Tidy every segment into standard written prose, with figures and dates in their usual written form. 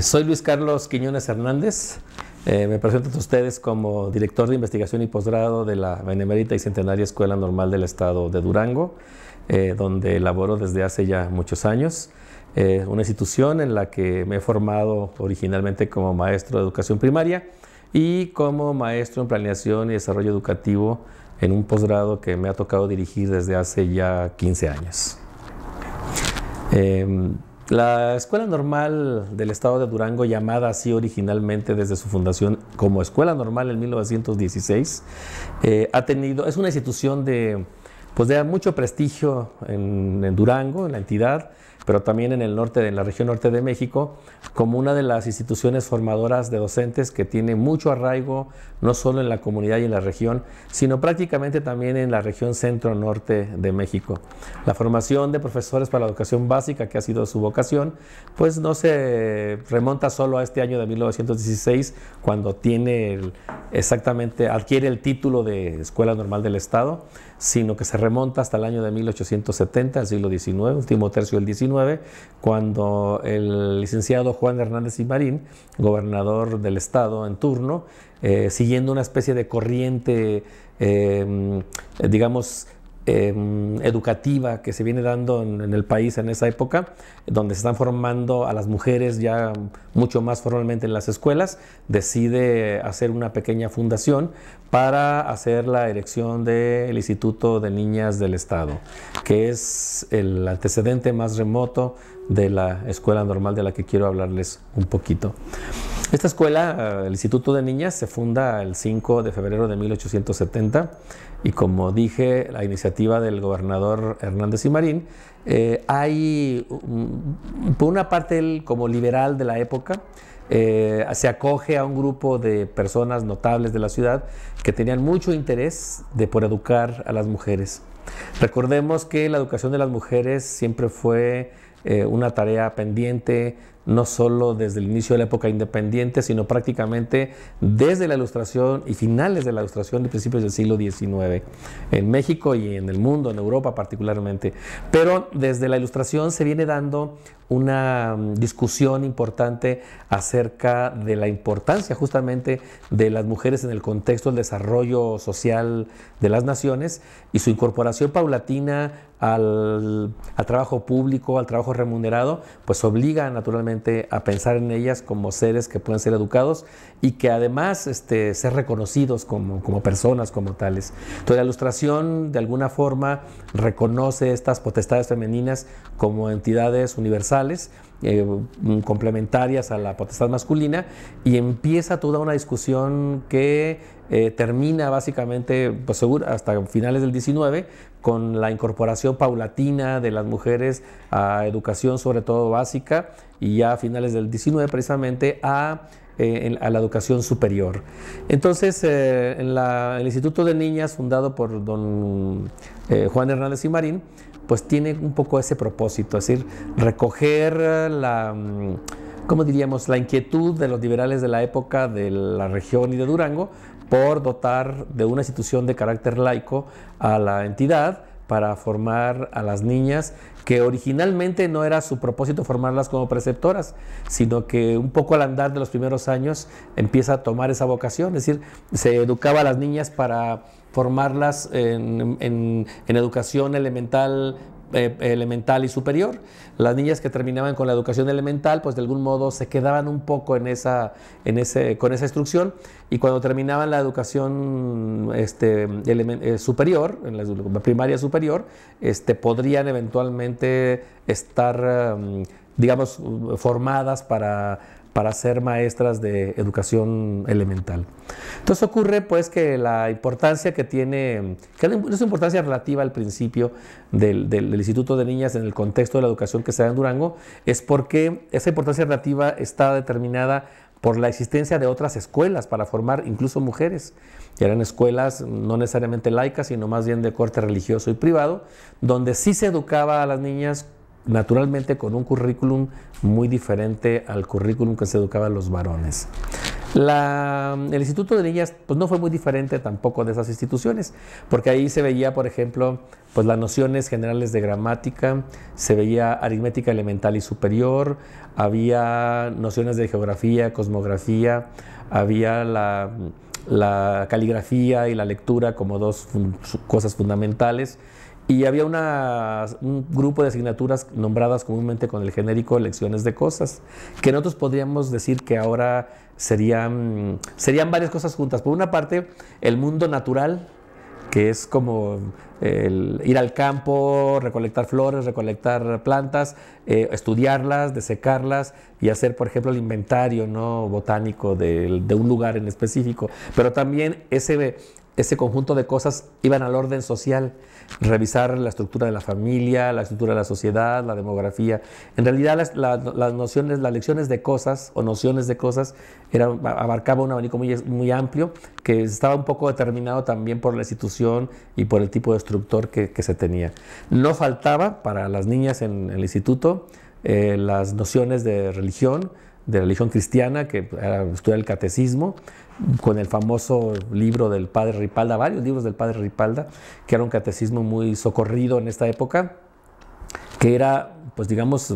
Soy Luis Carlos Quiñones Hernández. Me presento a ustedes como director de investigación y posgrado de la Benemérita y Centenaria Escuela Normal del Estado de Durango, donde laboro desde hace ya muchos años. Una institución en la que me he formado originalmente como maestro de educación primaria y como maestro en planeación y desarrollo educativo en un posgrado que me ha tocado dirigir desde hace ya 15 años. La Escuela Normal del Estado de Durango, llamada así originalmente desde su fundación como Escuela Normal en 1916, es una institución de mucho prestigio en Durango, en la entidad, pero también en el norte, en la región norte de México, como una de las instituciones formadoras de docentes que tiene mucho arraigo, no solo en la comunidad y en la región, sino prácticamente también en la región centro-norte de México. La formación de profesores para la educación básica, que ha sido su vocación, pues no se remonta solo a este año de 1916, cuando adquiere el título de Escuela Normal del Estado, sino que se remonta hasta el año de 1870, el siglo XIX, último tercio del XIX, cuando el licenciado Juan Hernández y Marín, gobernador del estado en turno, siguiendo una especie de corriente, educativa que se viene dando en el país en esa época, donde se están formando a las mujeres ya mucho más formalmente en las escuelas, decide hacer una pequeña fundación para hacer la erección del Instituto de Niñas del Estado, que es el antecedente más remoto de la Escuela Normal de la que quiero hablarles un poquito. Esta escuela, el Instituto de Niñas, se funda el 5 de febrero de 1870 y, como dije, la iniciativa del gobernador Hernández y Marín, hay, por una parte, él como liberal de la época, se acoge a un grupo de personas notables de la ciudad que tenían mucho interés por educar a las mujeres. Recordemos que la educación de las mujeres siempre fue una tarea pendiente, no solo desde el inicio de la época independiente, sino prácticamente desde la Ilustración y finales de la Ilustración y principios del siglo XIX, en México y en el mundo, en Europa particularmente. Pero desde la Ilustración se viene dando una discusión importante acerca de la importancia justamente de las mujeres en el contexto del desarrollo social de las naciones y su incorporación paulatina al trabajo público, al trabajo remunerado, pues obliga naturalmente a pensar en ellas como seres que pueden ser educados y que además ser reconocidos como personas, como tales. Entonces la Ilustración de alguna forma reconoce estas potestades femeninas como entidades universales, complementarias a la potestad masculina, y empieza toda una discusión que termina básicamente, pues seguro, hasta finales del XIX, con la incorporación paulatina de las mujeres a educación, sobre todo básica, y ya a finales del XIX precisamente a la educación superior. Entonces, el Instituto de Niñas, fundado por don Juan Hernández y Marín, pues tiene un poco ese propósito, es decir, recoger ¿cómo diríamos?, la inquietud de los liberales de la época de la región y de Durango por dotar de una institución de carácter laico a la entidad para formar a las niñas, que originalmente no era su propósito formarlas como preceptoras, sino que un poco al andar de los primeros años empieza a tomar esa vocación, es decir, se educaba a las niñas para formarlas en educación elemental y superior. Las niñas que terminaban con la educación elemental, pues de algún modo se quedaban un poco con esa instrucción, y cuando terminaban la educación superior, en la primaria superior, podrían eventualmente estar, digamos, formadas para ser maestras de educación elemental. Entonces ocurre pues que la importancia que tiene, que es una importancia relativa al principio del Instituto de Niñas en el contexto de la educación que se da en Durango, es porque esa importancia relativa está determinada por la existencia de otras escuelas para formar incluso mujeres. Y eran escuelas no necesariamente laicas, sino más bien de corte religioso y privado, donde sí se educaba a las niñas naturalmente con un currículum muy diferente al currículum que se educaba a los varones. El Instituto de Niñas pues, no fue muy diferente tampoco de esas instituciones, porque ahí se veía, por ejemplo, pues, las nociones generales de gramática, se veía aritmética elemental y superior, había nociones de geografía, cosmografía, había la caligrafía y la lectura como dos cosas fundamentales. Y había un grupo de asignaturas nombradas comúnmente con el genérico lecciones de cosas, que nosotros podríamos decir que ahora serían varias cosas juntas. Por una parte, el mundo natural, que es como ir al campo, recolectar flores, recolectar plantas, estudiarlas, desecarlas y hacer, por ejemplo, el inventario, ¿no?, botánico de un lugar en específico. Pero también ese conjunto de cosas iban al orden social, revisar la estructura de la familia, la estructura de la sociedad, la demografía. En realidad las lecciones de cosas o nociones de cosas abarcaba un abanico muy amplio que estaba un poco determinado también por la institución y por el tipo de instructor que se tenía. No faltaba para las niñas en el instituto las nociones de religión cristiana, que era estudiar el catecismo, con el famoso libro del padre Ripalda, varios libros del padre Ripalda, que era un catecismo muy socorrido en esta época, que era, pues digamos,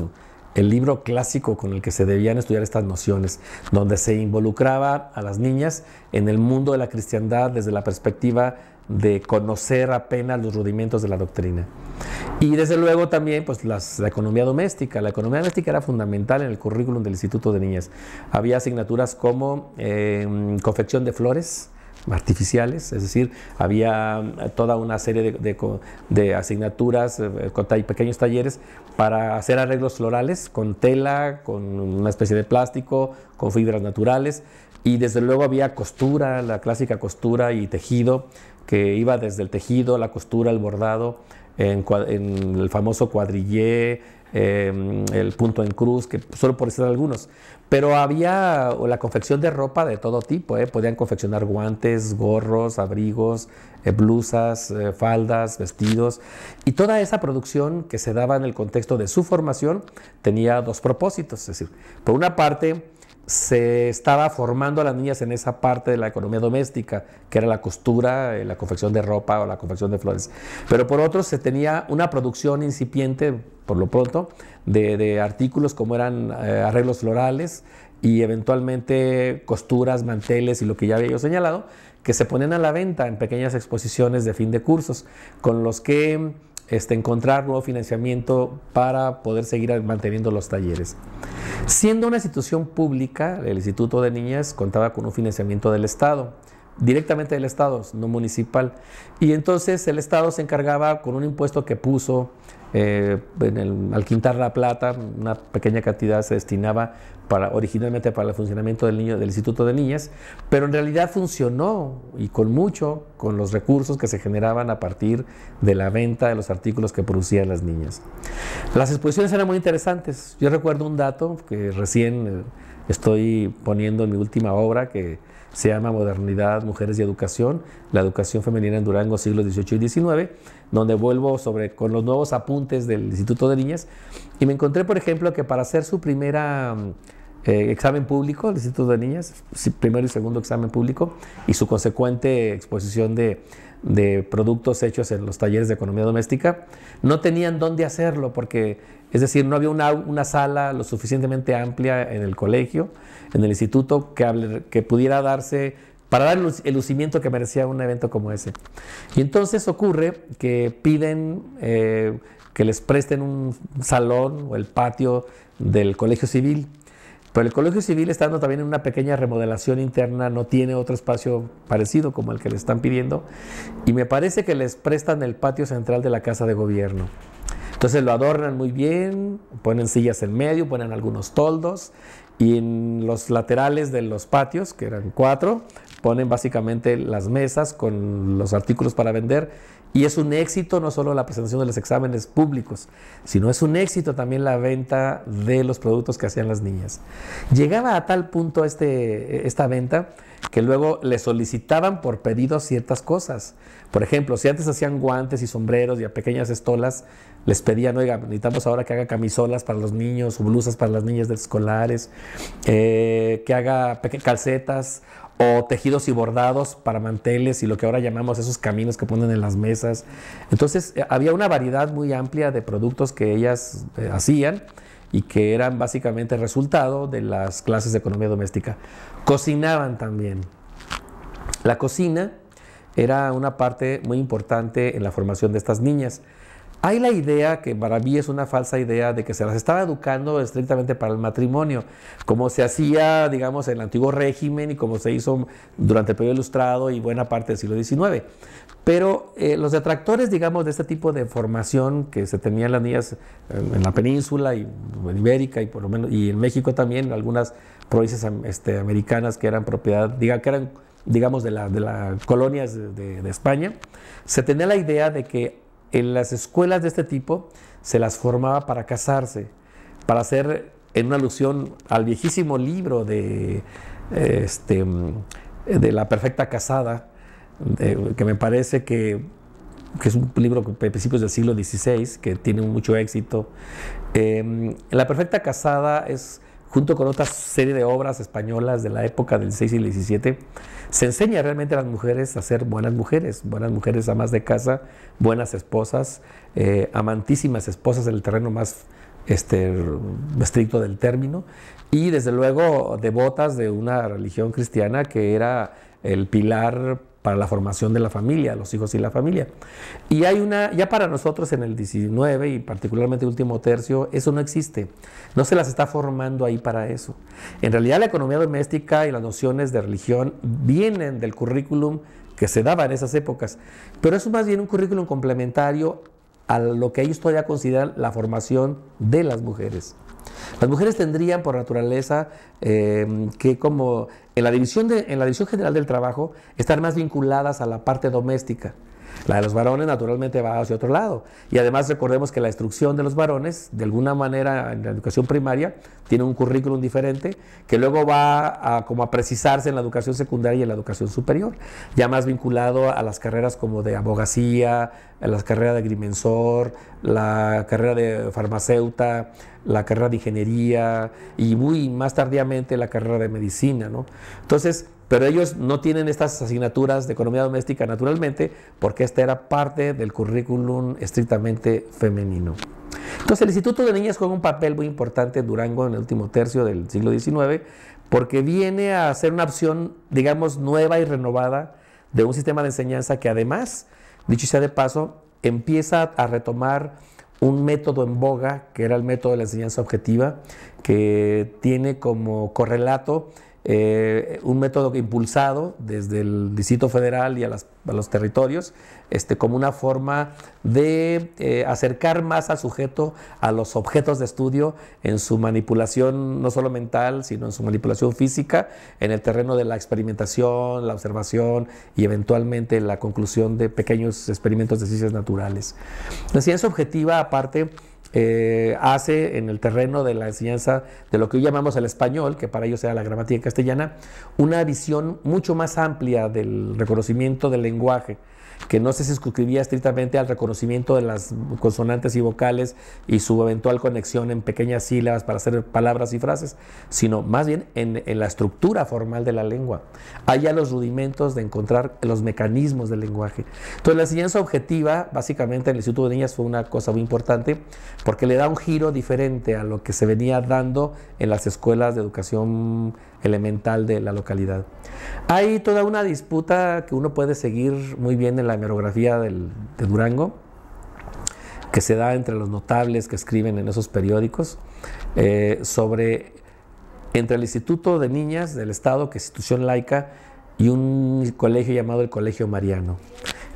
el libro clásico con el que se debían estudiar estas nociones, donde se involucraba a las niñas en el mundo de la cristiandad desde la perspectiva de conocer apenas los rudimentos de la doctrina. Y desde luego también pues, la economía doméstica. La economía doméstica era fundamental en el currículum del Instituto de Niñas. Había asignaturas como confección de flores artificiales, es decir, había toda una serie de asignaturas, pequeños talleres para hacer arreglos florales con tela, con una especie de plástico, con fibras naturales, y desde luego había costura, la clásica costura y tejido, que iba desde el tejido, la costura, el bordado, en el famoso cuadrillé, el punto en cruz, que solo por decir algunos. Pero había la confección de ropa de todo tipo, podían confeccionar guantes, gorros, abrigos, blusas, faldas, vestidos. Y toda esa producción que se daba en el contexto de su formación tenía dos propósitos. Es decir, por una parte, se estaba formando a las niñas en esa parte de la economía doméstica, que era la costura, la confección de ropa o la confección de flores. Pero por otro, se tenía una producción incipiente, por lo pronto, de artículos como eran arreglos florales y eventualmente costuras, manteles y lo que ya había yo señalado, que se ponían a la venta en pequeñas exposiciones de fin de cursos, con los que encontrar nuevo financiamiento para poder seguir manteniendo los talleres. Siendo una institución pública, el Instituto de Niñas contaba con un financiamiento del Estado, directamente del Estado, no municipal, y entonces el Estado se encargaba con un impuesto que puso al quintar la plata, una pequeña cantidad se destinaba originalmente para el funcionamiento del Instituto de Niñas, pero en realidad funcionó y con mucho con los recursos que se generaban a partir de la venta de los artículos que producían las niñas. Las exposiciones eran muy interesantes. Yo recuerdo un dato que recién estoy poniendo en mi última obra, que se llama Modernidad, Mujeres y Educación, la educación femenina en Durango, siglos XVIII y XIX, donde vuelvo con los nuevos apuntes del Instituto de Niñas, y me encontré, por ejemplo, que para hacer su primera examen público, el Instituto de Niñas, primero y segundo examen público, y su consecuente exposición de productos hechos en los talleres de economía doméstica, no tenían dónde hacerlo, porque, es decir, no había una sala lo suficientemente amplia en el colegio, en el instituto, que pudiera darse para dar el lucimiento que merecía un evento como ese. Y entonces ocurre que piden que les presten un salón o el patio del Colegio Civil. Pero el Colegio Civil, estando también en una pequeña remodelación interna, no tiene otro espacio parecido como el que le están pidiendo, y me parece que les prestan el patio central de la Casa de Gobierno. Entonces lo adornan muy bien, ponen sillas en medio, ponen algunos toldos, y en los laterales de los patios, que eran 4, ponen básicamente las mesas con los artículos para vender, y es un éxito no solo la presentación de los exámenes públicos, sino es un éxito también la venta de los productos que hacían las niñas. Llegaba a tal punto esta venta que luego le solicitaban por pedido ciertas cosas. Por ejemplo, si antes hacían guantes y sombreros y a pequeñas estolas, les pedían, oiga, necesitamos ahora que haga camisolas para los niños o blusas para las niñas de escolares, que haga calcetas o tejidos y bordados para manteles y lo que ahora llamamos esos caminos que ponen en las mesas. Entonces había una variedad muy amplia de productos que ellas hacían y que eran básicamente resultado de las clases de economía doméstica. Cocinaban también. La cocina era una parte muy importante en la formación de estas niñas. Hay la idea, que para mí es una falsa idea, de que se las estaba educando estrictamente para el matrimonio, como se hacía, digamos, en el antiguo régimen y como se hizo durante el periodo ilustrado y buena parte del siglo XIX. Pero los detractores, digamos, de este tipo de formación que se tenían las niñas en la península y en Ibérica y por lo menos y en México también, en algunas provincias americanas que eran propiedad, que eran, digamos, de las colonias de España, se tenía la idea de que en las escuelas de este tipo se las formaba para casarse, para hacer, en una alusión al viejísimo libro de La Perfecta Casada, que me parece que es un libro de principios del siglo XVI, que tiene mucho éxito. La Perfecta Casada es, junto con otra serie de obras españolas de la época del XVI y el XVII, se enseña realmente a las mujeres a ser buenas mujeres amas de casa, buenas esposas, amantísimas esposas en el terreno más estricto del término, y desde luego devotas de una religión cristiana que era el pilar para la formación de la familia, los hijos y la familia. Y hay ya para nosotros en el XIX y particularmente el último tercio, eso no existe. No se las está formando ahí para eso. En realidad la economía doméstica y las nociones de religión vienen del currículum que se daba en esas épocas, pero es más bien un currículum complementario a lo que ellos todavía consideran la formación de las mujeres. Las mujeres tendrían por naturaleza que, como en la división general del trabajo, estar más vinculadas a la parte doméstica. La de los varones naturalmente va hacia otro lado. Y además recordemos que la instrucción de los varones, de alguna manera en la educación primaria, tiene un currículum diferente que luego va como a precisarse en la educación secundaria y en la educación superior, ya más vinculado a las carreras como de abogacía, a las carreras de agrimensor, la carrera de farmacéutica, la carrera de ingeniería y muy más tardíamente la carrera de medicina, ¿no? Entonces, pero ellos no tienen estas asignaturas de economía doméstica naturalmente, porque esta era parte del currículum estrictamente femenino. Entonces el Instituto de Niñas juega un papel muy importante en Durango en el último tercio del siglo XIX, porque viene a ser una opción, digamos, nueva y renovada de un sistema de enseñanza que además, dicho sea de paso, empieza a retomar un método en boga, que era el método de la enseñanza objetiva, que tiene como correlato un método impulsado desde el Distrito Federal y a los territorios, como una forma de acercar más al sujeto a los objetos de estudio en su manipulación no solo mental, sino en su manipulación física, en el terreno de la experimentación, la observación y eventualmente la conclusión de pequeños experimentos de ciencias naturales. La ciencia objetiva, aparte, hace en el terreno de la enseñanza de lo que hoy llamamos el español, que para ellos era la gramática castellana, una visión mucho más amplia del reconocimiento del lenguaje, que no se circunscribía estrictamente al reconocimiento de las consonantes y vocales y su eventual conexión en pequeñas sílabas para hacer palabras y frases, sino más bien en la estructura formal de la lengua. Hay ya los rudimentos de encontrar los mecanismos del lenguaje. Entonces la enseñanza objetiva, básicamente en el Instituto de Niñas, fue una cosa muy importante porque le da un giro diferente a lo que se venía dando en las escuelas de educación elemental de la localidad. Hay toda una disputa que uno puede seguir muy bien en la hemerografía de Durango, que se da entre los notables que escriben en esos periódicos, entre el Instituto de Niñas del Estado, que es institución laica, y un colegio llamado el Colegio Mariano.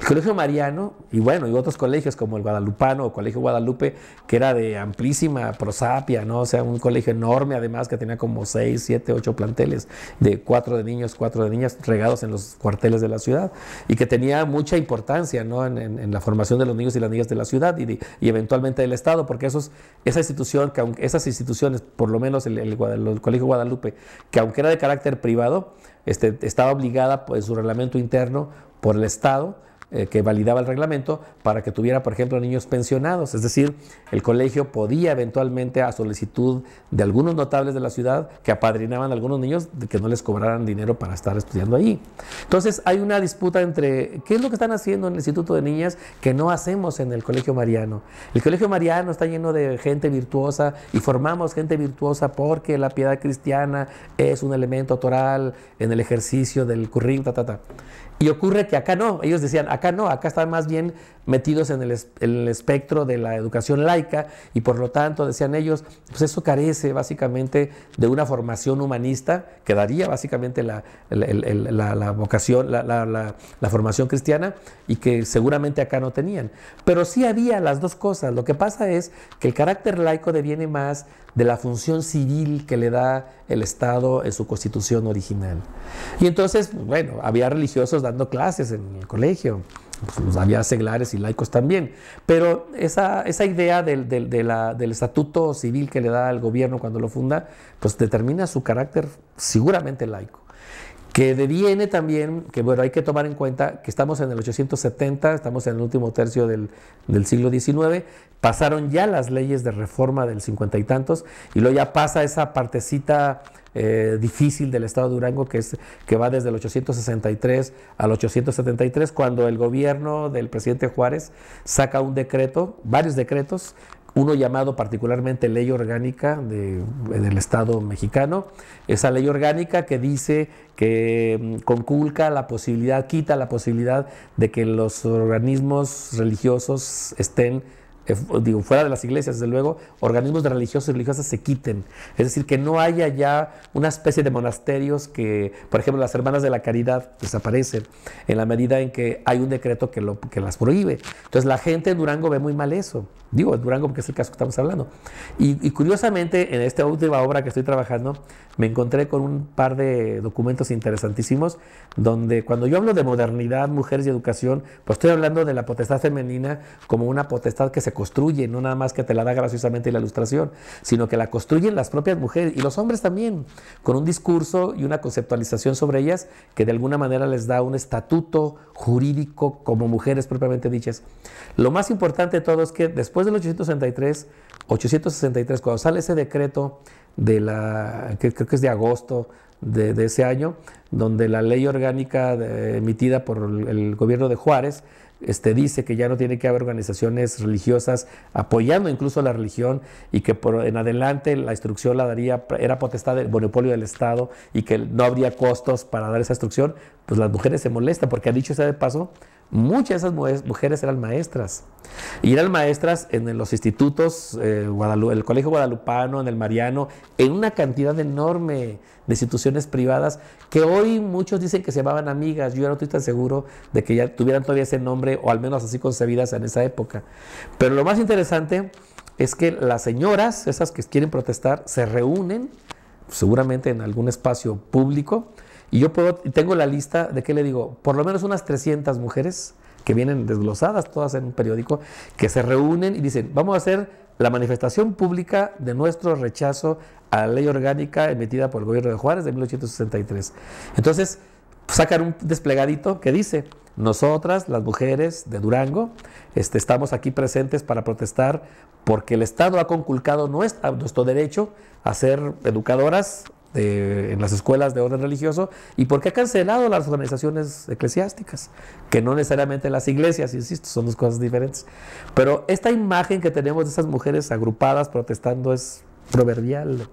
El Colegio Mariano, y bueno, y otros colegios como el Guadalupano o Colegio Guadalupe, que era de amplísima prosapia, ¿no? O sea, un colegio enorme, además, que tenía como 6, 7, 8 planteles, de 4 de niños, 4 de niñas, regados en los cuarteles de la ciudad, y que tenía mucha importancia, ¿no? en la formación de los niños y las niñas de la ciudad y eventualmente del Estado, porque esa institución, esas instituciones, por lo menos el Colegio Guadalupe, que aunque era de carácter privado, estaba obligada en su reglamento interno por el Estado, que validaba el reglamento para que tuviera, por ejemplo, niños pensionados. Es decir, el colegio podía eventualmente, a solicitud de algunos notables de la ciudad, que apadrinaban a algunos niños, de que no les cobraran dinero para estar estudiando allí. Entonces, hay una disputa entre qué es lo que están haciendo en el Instituto de Niñas que no hacemos en el Colegio Mariano. El Colegio Mariano está lleno de gente virtuosa y formamos gente virtuosa porque la piedad cristiana es un elemento toral en el ejercicio del currículum, Y ocurre que acá no, ellos decían, acá no, acá están más bien metidos en el espectro de la educación laica y por lo tanto, decían ellos, pues eso carece básicamente de una formación humanista que daría básicamente la vocación, la formación cristiana y que seguramente acá no tenían. Pero sí había las dos cosas. Lo que pasa es que el carácter laico deviene más de la función civil que le da el Estado en su constitución original. Y entonces, bueno, había religiosos dando clases en el colegio, pues había seglares y laicos también, pero esa idea del estatuto civil que le da al gobierno cuando lo funda, pues determina su carácter seguramente laico. Que deviene también, que bueno, hay que tomar en cuenta que estamos en el 870, estamos en el último tercio del siglo XIX, pasaron ya las leyes de reforma del 50 y tantos, y luego ya pasa esa partecita difícil del estado de Durango que va desde el 863 al 873, cuando el gobierno del presidente Juárez saca un decreto, varios decretos, uno llamado particularmente Ley Orgánica del Estado mexicano, esa ley orgánica que dice que conculca la posibilidad, quita la posibilidad de que los organismos religiosos estén, fuera de las iglesias, desde luego, organismos de religiosos y religiosas se quiten. Es decir, que no haya ya una especie de monasterios que, por ejemplo, las Hermanas de la Caridad desaparecen en la medida en que hay un decreto que las prohíbe. Entonces la gente en Durango ve muy mal eso. Digo, en Durango porque es el caso que estamos hablando. Y curiosamente, en esta última obra que estoy trabajando, me encontré con un par de documentos interesantísimos, donde cuando yo hablo de modernidad, mujeres y educación, pues estoy hablando de la potestad femenina como una potestad que se construye, no nada más que te la da graciosamente la ilustración, sino que la construyen las propias mujeres y los hombres también, con un discurso y una conceptualización sobre ellas que de alguna manera les da un estatuto jurídico como mujeres propiamente dichas. Lo más importante de todo es que después del 863, cuando sale ese decreto que creo que es de agosto de ese año, donde la ley orgánica emitida por el gobierno de Juárez dice que ya no tiene que haber organizaciones religiosas apoyando incluso la religión y que en adelante la instrucción la daría, era potestad del monopolio del Estado y que no habría costos para dar esa instrucción, pues las mujeres se molestan porque, ha dicho sea de paso, muchas de esas mujeres eran maestras. Y eran maestras en los institutos, el Colegio Guadalupano, en el Mariano, en una cantidad enorme de instituciones privadas que hoy muchos dicen que se llamaban amigas. Yo no estoy tan seguro de que ya tuvieran todavía ese nombre, o al menos así concebidas en esa época. Pero lo más interesante es que las señoras, esas que quieren protestar, se reúnen seguramente en algún espacio público. Y yo tengo la lista de, ¿qué le digo? Por lo menos unas 300 mujeres que vienen desglosadas todas en un periódico, que se reúnen y dicen, vamos a hacer la manifestación pública de nuestro rechazo a la ley orgánica emitida por el gobierno de Juárez de 1863. Entonces, sacan un desplegadito que dice, nosotras, las mujeres de Durango, estamos aquí presentes para protestar porque el Estado ha conculcado nuestro derecho a ser educadoras en las escuelas de orden religioso y porque ha cancelado las organizaciones eclesiásticas, que no necesariamente las iglesias, insisto, son dos cosas diferentes. Pero esta imagen que tenemos de esas mujeres agrupadas protestando es proverbial.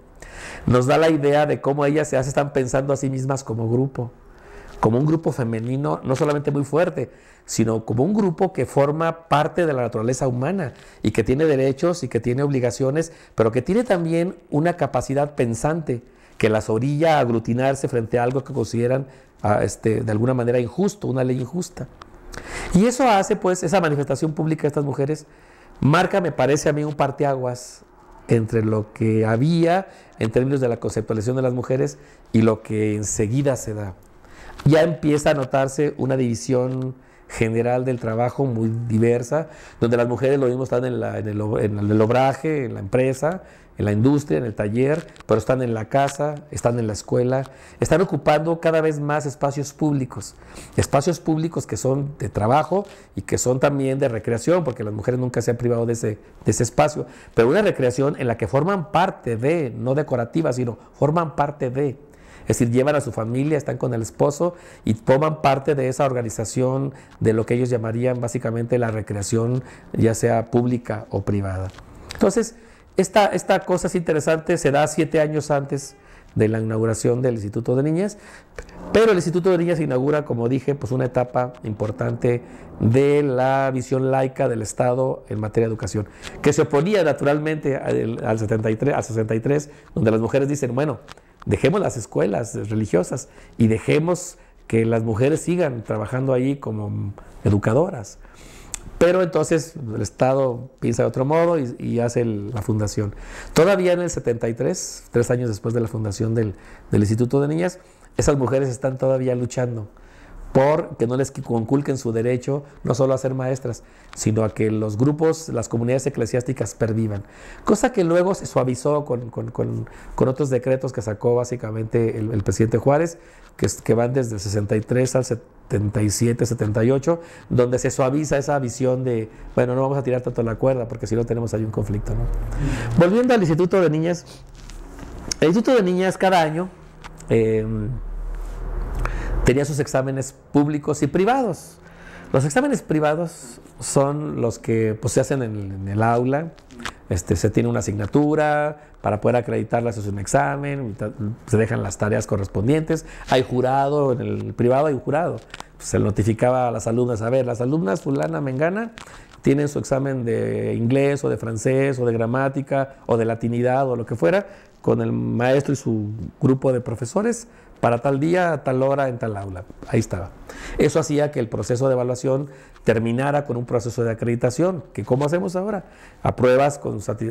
Nos da la idea de cómo ellas se están pensando a sí mismas como un grupo femenino, no solamente muy fuerte, sino como un grupo que forma parte de la naturaleza humana y que tiene derechos y que tiene obligaciones, pero que tiene también una capacidad pensante que las orilla a aglutinarse frente a algo que consideran de alguna manera injusto, una ley injusta. Y eso hace, pues, esa manifestación pública de estas mujeres, marca, me parece a mí, un parteaguas entre lo que había en términos de la conceptualización de las mujeres y lo que enseguida se da. Ya empieza a notarse una división general del trabajo muy diversa, donde las mujeres lo mismo están en el obraje, en la empresa, en la industria, en el taller, pero están en la casa, están en la escuela, están ocupando cada vez más espacios públicos que son de trabajo y que son también de recreación, porque las mujeres nunca se han privado de ese espacio, pero una recreación en la que forman parte de, no decorativa, sino forman parte de. Es decir, llevan a su familia, están con el esposo y forman parte de esa organización de lo que ellos llamarían básicamente la recreación, ya sea pública o privada. Entonces, esta cosa es interesante, se da 7 años antes de la inauguración del Instituto de Niñas, pero el Instituto de Niñas inaugura, como dije, pues una etapa importante de la visión laica del Estado en materia de educación, que se oponía naturalmente al 63, donde las mujeres dicen, bueno, dejemos las escuelas religiosas y dejemos que las mujeres sigan trabajando ahí como educadoras. Pero entonces el Estado piensa de otro modo y hace la fundación. Todavía en el 73, 3 años después de la fundación del Instituto de Niñas, esas mujeres están todavía luchando por que no les conculquen su derecho no solo a ser maestras, sino a que los grupos, las comunidades eclesiásticas pervivan. Cosa que luego se suavizó con otros decretos que sacó básicamente el presidente Juárez, que van desde el 63 al 77, 78, donde se suaviza esa visión de, bueno, no vamos a tirar tanto la cuerda, porque si no tenemos ahí un conflicto, ¿no? Volviendo al Instituto de Niñas, el Instituto de Niñas cada año tenía sus exámenes públicos y privados. Los exámenes privados son los que pues, se hacen en el aula, se tiene una asignatura, para poder acreditarla se hace un examen, se dejan las tareas correspondientes, hay jurado, en el privado hay un jurado. Se le notificaba a las alumnas, a ver, las alumnas fulana, mengana, tienen su examen de inglés o de francés o de gramática o de latinidad o lo que fuera, con el maestro y su grupo de profesores, para tal día, a tal hora, en tal aula. Ahí estaba. Eso hacía que el proceso de evaluación terminara con un proceso de acreditación, que ¿cómo hacemos ahora? Apruebas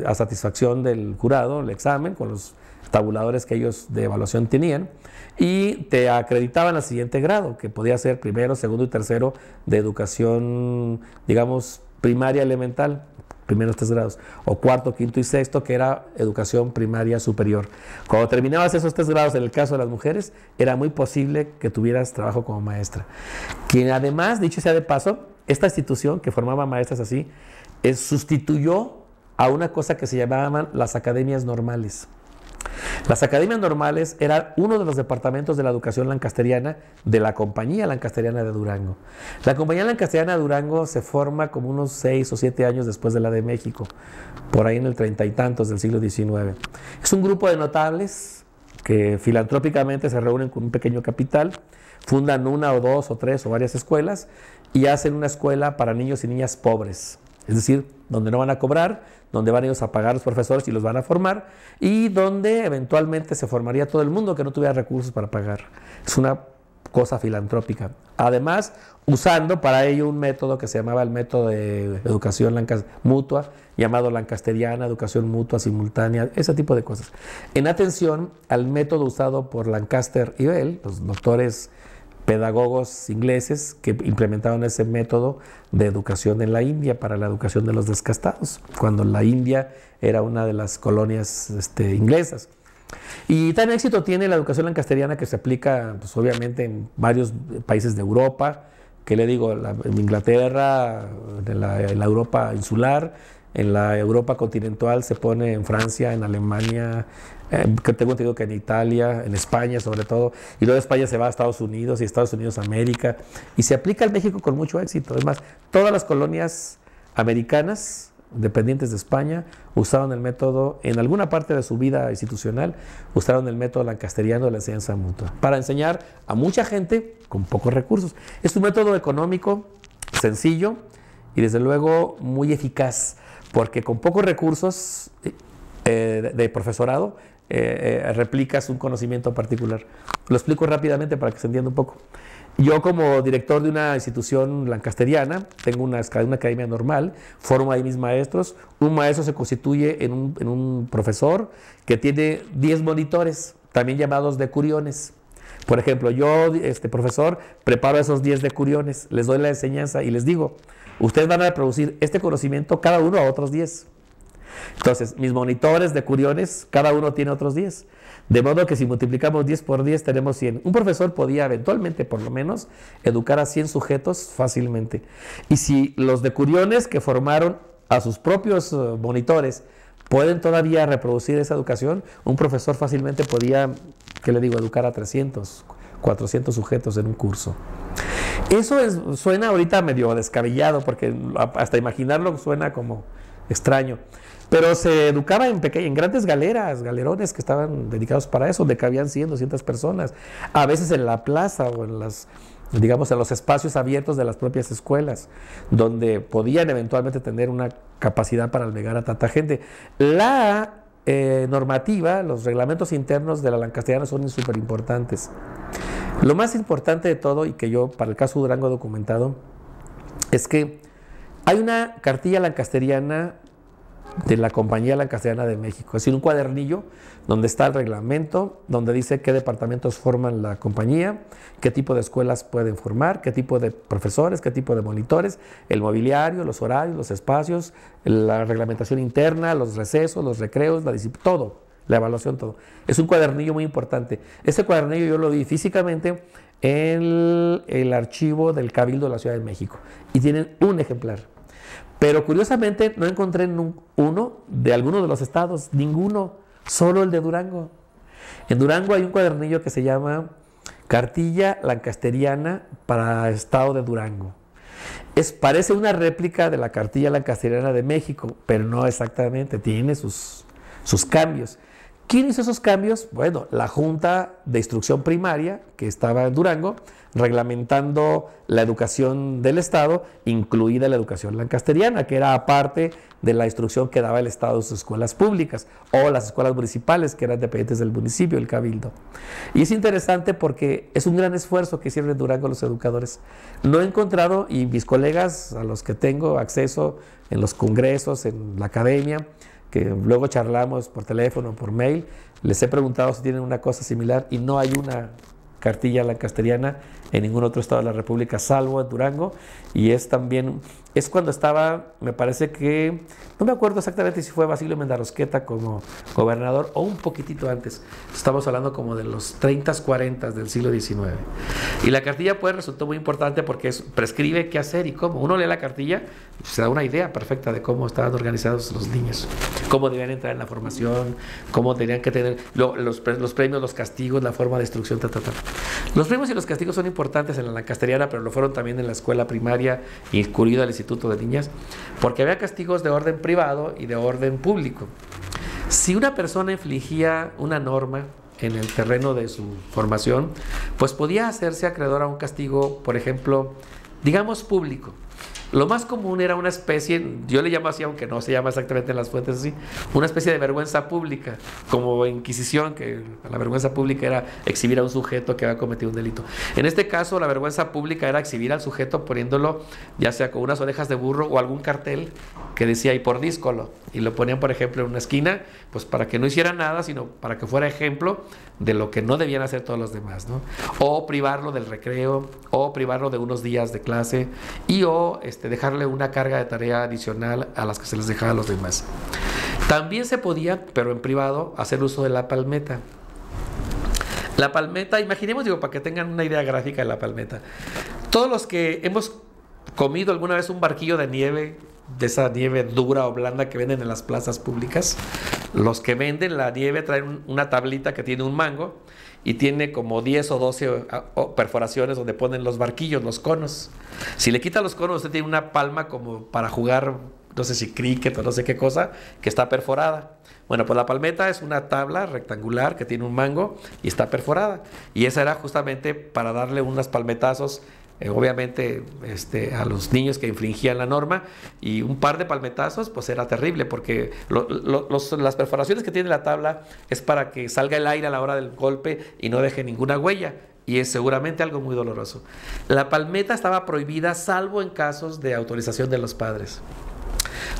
a satisfacción del jurado el examen, con los tabuladores que ellos de evaluación tenían, y te acreditaban al siguiente grado, que podía ser primero, segundo y tercero de educación, digamos, primaria elemental, primeros 3 grados, o cuarto, quinto y sexto, que era educación primaria superior. Cuando terminabas esos 3 grados, en el caso de las mujeres, era muy posible que tuvieras trabajo como maestra. Quien además, dicho sea de paso, esta institución que formaba maestras así, sustituyó a una cosa que se llamaban las academias normales. Las academias normales eran uno de los departamentos de la educación lancasteriana de la Compañía Lancasteriana de Durango. La Compañía Lancasteriana de Durango se forma como unos 6 o 7 años después de la de México, por ahí en el 30 y tantos del siglo XIX. Es un grupo de notables que filantrópicamente se reúnen con un pequeño capital, fundan 1 o 2 o 3 o varias escuelas y hacen una escuela para niños y niñas pobres. Es decir, donde no van a cobrar, donde van ellos a pagar a los profesores y los van a formar, y donde eventualmente se formaría todo el mundo que no tuviera recursos para pagar. Es una cosa filantrópica. Además, usando para ello un método que se llamaba el método de educación mutua, llamado lancasteriana, educación mutua, simultánea, ese tipo de cosas. En atención al método usado por Lancaster y Bell, los doctores pedagogos ingleses que implementaron ese método de educación en la India para la educación de los descastados, cuando la India era una de las colonias inglesas. Y tan éxito tiene la educación lancasteriana que se aplica, pues, obviamente en varios países de Europa, que le digo, en Inglaterra, en la Europa insular, en la Europa continental se pone en Francia, en Alemania, que tengo entendido que en Italia, en España sobre todo, y luego de España se va a Estados Unidos y Estados Unidos a América, y se aplica en México con mucho éxito. Además, todas las colonias americanas dependientes de España usaron el método, en alguna parte de su vida institucional, usaron el método lancasteriano de la enseñanza mutua, para enseñar a mucha gente con pocos recursos. Es un método económico, sencillo y desde luego muy eficaz, porque con pocos recursos de profesorado replicas un conocimiento particular. Lo explico rápidamente para que se entienda un poco. Yo, como director de una institución lancasteriana, tengo una academia normal, formo ahí mis maestros. Un maestro se constituye en un profesor que tiene 10 monitores, también llamados decuriones. Por ejemplo, yo, profesor, preparo a esos 10 decuriones, les doy la enseñanza y les digo, ustedes van a reproducir este conocimiento cada uno a otros 10. Entonces, mis monitores decuriones, cada uno tiene otros 10. De modo que si multiplicamos 10 por 10 tenemos 100. Un profesor podía eventualmente, por lo menos, educar a 100 sujetos fácilmente. Y si los decuriones que formaron a sus propios monitores pueden todavía reproducir esa educación, un profesor fácilmente podía, ¿qué le digo?, educar a 300, 400 sujetos en un curso. Eso suena ahorita medio descabellado, porque hasta imaginarlo suena como extraño. Pero se educaba en grandes galerones que estaban dedicados para eso, donde cabían 100, 200 personas. A veces en la plaza o en los espacios abiertos de las propias escuelas, donde podían eventualmente tener una capacidad para albergar a tanta gente. La normativa, los reglamentos internos de la Lancasteriana son súper importantes. Lo más importante de todo, y que yo para el caso Durango he documentado, es que hay una cartilla lancasteriana de la Compañía Lancasteriana de México, es decir, un cuadernillo donde está el reglamento, donde dice qué departamentos forman la compañía, qué tipo de escuelas pueden formar, qué tipo de profesores, qué tipo de monitores, el mobiliario, los horarios, los espacios, la reglamentación interna, los recesos, los recreos, la disciplina, todo, la evaluación, todo. Es un cuadernillo muy importante. Ese cuadernillo yo lo vi físicamente en el archivo del Cabildo de la Ciudad de México y tienen un ejemplar. Pero curiosamente no encontré uno de alguno de los estados, ninguno, solo el de Durango. En Durango hay un cuadernillo que se llama Cartilla Lancasteriana para Estado de Durango. Parece una réplica de la Cartilla Lancasteriana de México, pero no exactamente, tiene sus cambios. ¿Quién hizo esos cambios? Bueno, la Junta de Instrucción Primaria, que estaba en Durango, reglamentando la educación del Estado, incluida la educación lancasteriana, que era aparte de la instrucción que daba el Estado en sus escuelas públicas, o las escuelas municipales, que eran dependientes del municipio, el Cabildo. Y es interesante porque es un gran esfuerzo que hicieron en Durango los educadores. No he encontrado, y mis colegas a los que tengo acceso en los congresos, en la academia, que luego charlamos por teléfono, por mail, les he preguntado si tienen una cosa similar y no hay una cartilla lancasteriana en ningún otro estado de la República, salvo en Durango. Y es cuando estaba, me parece que, no me acuerdo exactamente si fue Basilio Mendarrosqueta como gobernador o un poquitito antes. Estamos hablando como de los 30s, 40s del siglo XIX. Y la cartilla pues resultó muy importante porque prescribe qué hacer y cómo. Uno lee la cartilla, se da una idea perfecta de cómo estaban organizados los niños, cómo debían entrar en la formación, cómo tenían que tener los premios, los castigos, la forma de instrucción, Los premios y los castigos son importantes en la lancasteriana, pero lo fueron también en la escuela primaria, incluido el Instituto de Niñas, porque había castigos de orden privado y de orden público. Si una persona infligía una norma en el terreno de su formación, pues podía hacerse acreedor a un castigo, por ejemplo, digamos público. Lo más común era una especie, yo le llamo así, aunque no se llama exactamente en las fuentes así, una especie de vergüenza pública, como Inquisición, que la vergüenza pública era exhibir a un sujeto que había cometido un delito. En este caso, la vergüenza pública era exhibir al sujeto poniéndolo, ya sea con unas orejas de burro o algún cartel que decía "y por díscolo", y lo ponían, por ejemplo, en una esquina, pues para que no hiciera nada, sino para que fuera ejemplo de lo que no debían hacer todos los demás, ¿no? O privarlo del recreo, o privarlo de unos días de clase, o dejarle una carga de tarea adicional a las que se les dejaba a los demás. También se podía, pero en privado, hacer uso de la palmeta. La palmeta, imaginemos, para que tengan una idea gráfica de la palmeta. Todos los que hemos comido alguna vez un barquillo de nieve, de esa nieve dura o blanda que venden en las plazas públicas, los que venden la nieve traen una tablita que tiene un mango y tiene como 10 o 12 perforaciones donde ponen los barquillos, los conos. Si le quita los conos, usted tiene una palma como para jugar, no sé si cricket o no sé qué cosa, que está perforada. Bueno, pues la palmeta es una tabla rectangular que tiene un mango y está perforada. Y esa era justamente para darle unos palmetazos obviamente a los niños que infringían la norma, y un par de palmetazos pues era terrible, porque las perforaciones que tiene la tabla es para que salga el aire a la hora del golpe y no deje ninguna huella, y es seguramente algo muy doloroso. La palmeta estaba prohibida salvo en casos de autorización de los padres.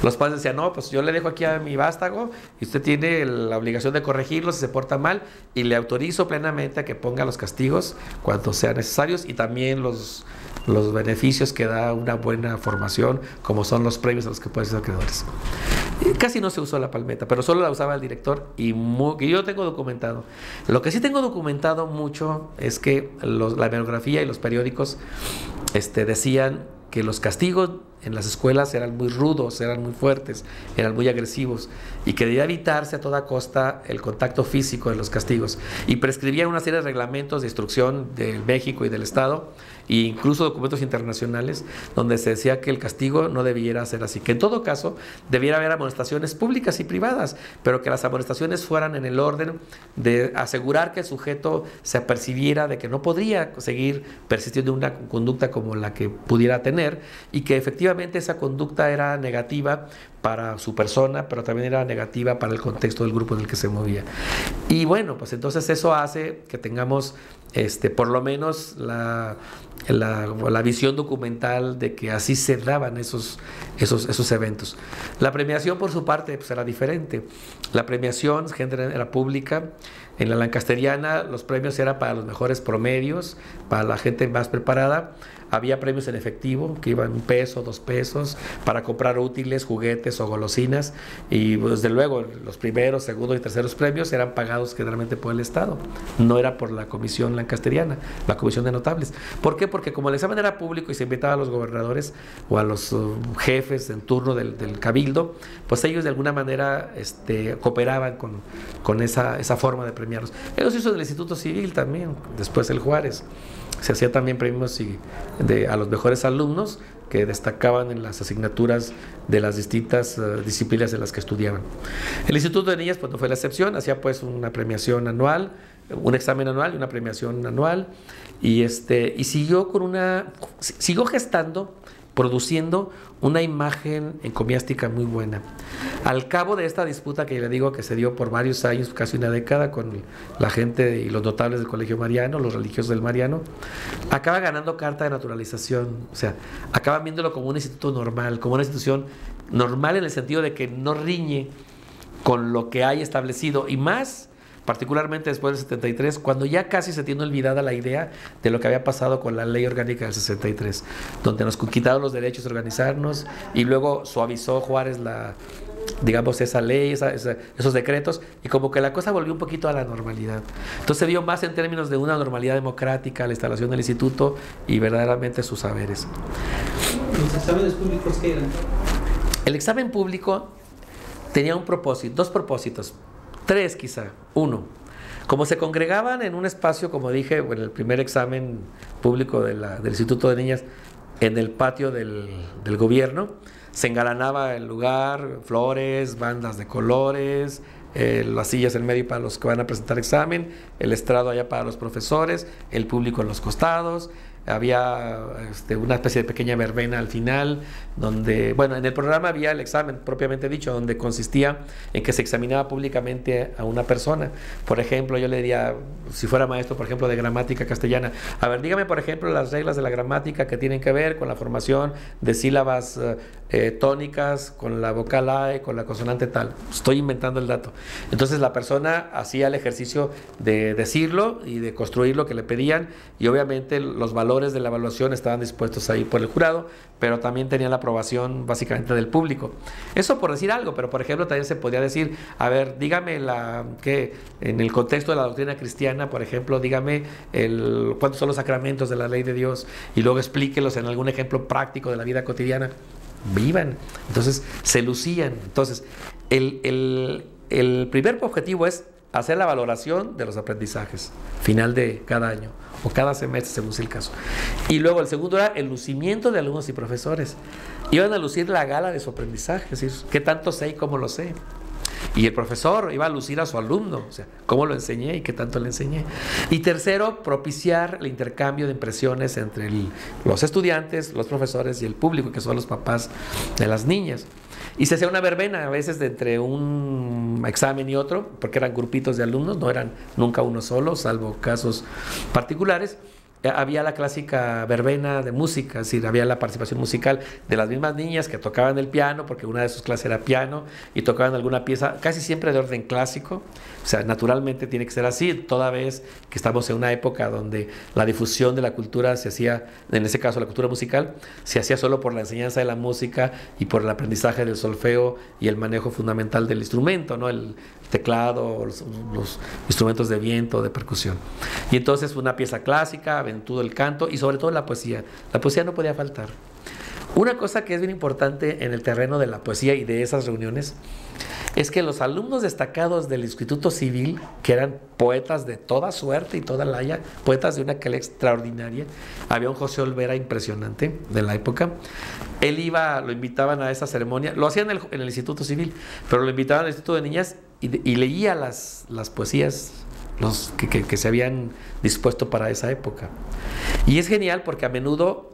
Los padres decían, no, pues yo le dejo aquí a mi vástago y usted tiene la obligación de corregirlo si se porta mal, y le autorizo plenamente a que ponga los castigos cuando sean necesarios, y también los beneficios que da una buena formación, como son los premios a los que pueden ser acreedores. Casi no se usó la palmeta, pero solo la usaba el director, y yo tengo documentado. Lo que sí tengo documentado mucho es que la bibliografía y los periódicos decían que los castigos en las escuelas eran muy rudos, eran muy fuertes, eran muy agresivos, y que debía evitarse a toda costa el contacto físico de los castigos, y prescribían una serie de reglamentos de instrucción de México y del Estado, e incluso documentos internacionales, donde se decía que el castigo no debiera ser así, que en todo caso debiera haber amonestaciones públicas y privadas, pero que las amonestaciones fueran en el orden de asegurar que el sujeto se apercibiera de que no podría seguir persistiendo una conducta como la que pudiera tener, y que efectivamente esa conducta era negativa para su persona, pero también era negativa para el contexto del grupo en el que se movía. Y bueno, pues entonces eso hace que tengamos por lo menos la visión documental de que así se daban esos eventos. La premiación, por su parte, pues era diferente. La premiación era pública. En la lancasteriana los premios eran para los mejores promedios, para la gente más preparada. Había premios en efectivo, que iban $1, $2, para comprar útiles, juguetes o golosinas, y desde luego los primeros, segundos y terceros premios eran pagados generalmente por el Estado, no era por la comisión lancasteriana, la comisión de notables. ¿Por qué? Porque como el examen era público y se invitaba a los gobernadores o a los jefes en turno del cabildo, pues ellos de alguna manera cooperaban con esa forma de premiarlos. Eso se hizo en el Instituto Civil también, después el Juárez. Se hacía también premios a los mejores alumnos que destacaban en las asignaturas de las distintas disciplinas en las que estudiaban. El Instituto de Niñas pues no fue la excepción, hacía pues una premiación anual, un examen anual y una premiación anual, y siguió gestando, produciendo una imagen encomiástica muy buena. Al cabo de esta disputa que le digo que se dio por varios años, casi una década, con la gente y los notables del Colegio Mariano, los religiosos del Mariano, acaba ganando carta de naturalización, o sea, acaban viéndolo como un instituto normal, como una institución normal en el sentido de que no riñe con lo que hay establecido, y más particularmente después del 73, cuando ya casi se tiene olvidada la idea de lo que había pasado con la ley orgánica del 63, donde nos quitaron los derechos de organizarnos, y luego suavizó Juárez esa ley, esos decretos, y como que la cosa volvió un poquito a la normalidad. Entonces se vio más en términos de una normalidad democrática, la instalación del instituto y verdaderamente sus saberes. ¿Los exámenes públicos qué eran? El examen público tenía un propósito, dos propósitos, tres quizá. Uno, como se congregaban en un espacio, como dije, en el primer examen público del Instituto de Niñas, en el patio del gobierno, se engalanaba el lugar, flores, bandas de colores, las sillas en medio para los que van a presentar examen, el estrado allá para los profesores, el público en los costados. Había una especie de pequeña verbena al final, donde, bueno, en el programa había el examen propiamente dicho, donde consistía en que se examinaba públicamente a una persona. Por ejemplo, yo le diría, si fuera maestro, por ejemplo, de gramática castellana, a ver, dígame, por ejemplo, las reglas de la gramática que tienen que ver con la formación de sílabas tónicas, con la vocal A, con la consonante tal. Estoy inventando el dato. Entonces la persona hacía el ejercicio de decirlo y de construir lo que le pedían, y obviamente los valores de la evaluación estaban dispuestos ahí por el jurado, pero también tenía la aprobación básicamente del público. Eso por decir algo, pero por ejemplo también se podía decir, a ver, dígame que en el contexto de la doctrina cristiana, por ejemplo, dígame cuántos son los sacramentos de la ley de Dios, y luego explíquelos en algún ejemplo práctico de la vida cotidiana. Vivan. Entonces se lucían. Entonces el primer objetivo es hacer la valoración de los aprendizajes final de cada año o cada semestre, según sea el caso. Y luego el segundo era el lucimiento de alumnos y profesores. Iban a lucir la gala de su aprendizaje, es decir, qué tanto sé y cómo lo sé. Y el profesor iba a lucir a su alumno, o sea, cómo lo enseñé y qué tanto le enseñé. Y tercero, propiciar el intercambio de impresiones entre los estudiantes, los profesores y el público, que son los papás de las niñas. Y se hacía una verbena a veces de entre un examen y otro, porque eran grupitos de alumnos, no eran nunca uno solo, salvo casos particulares. Había la clásica verbena de música, es decir, había la participación musical de las mismas niñas que tocaban el piano, porque una de sus clases era piano, y tocaban alguna pieza casi siempre de orden clásico. O sea, naturalmente tiene que ser así, toda vez que estamos en una época donde la difusión de la cultura se hacía, en ese caso la cultura musical, se hacía solo por la enseñanza de la música y por el aprendizaje del solfeo y el manejo fundamental del instrumento, ¿no? El teclado, los instrumentos de viento, de percusión. Y entonces una pieza clásica, todo el canto y sobre todo la poesía. La poesía no podía faltar. Una cosa que es bien importante en el terreno de la poesía y de esas reuniones es que los alumnos destacados del Instituto Civil, que eran poetas de toda suerte y toda laya, poetas de una calidad extraordinaria, había un José Olvera impresionante de la época. Él iba, lo invitaban a esa ceremonia, lo hacían en el Instituto Civil, pero lo invitaban al Instituto de Niñas y leía las poesías que se habían dispuesto para esa época. Y es genial porque a menudo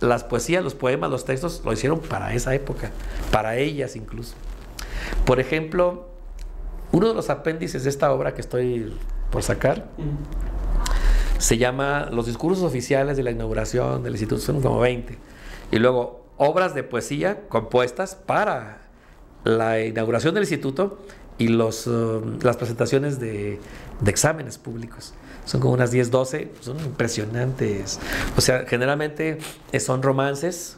las poesías, los poemas, los textos lo hicieron para esa época, para ellas incluso. Por ejemplo, uno de los apéndices de esta obra que estoy por sacar se llama Los discursos oficiales de la inauguración del instituto, son como 20. Y luego obras de poesía compuestas para la inauguración del instituto y las presentaciones de exámenes públicos. Son como unas 10, 12, son impresionantes. O sea, generalmente son romances,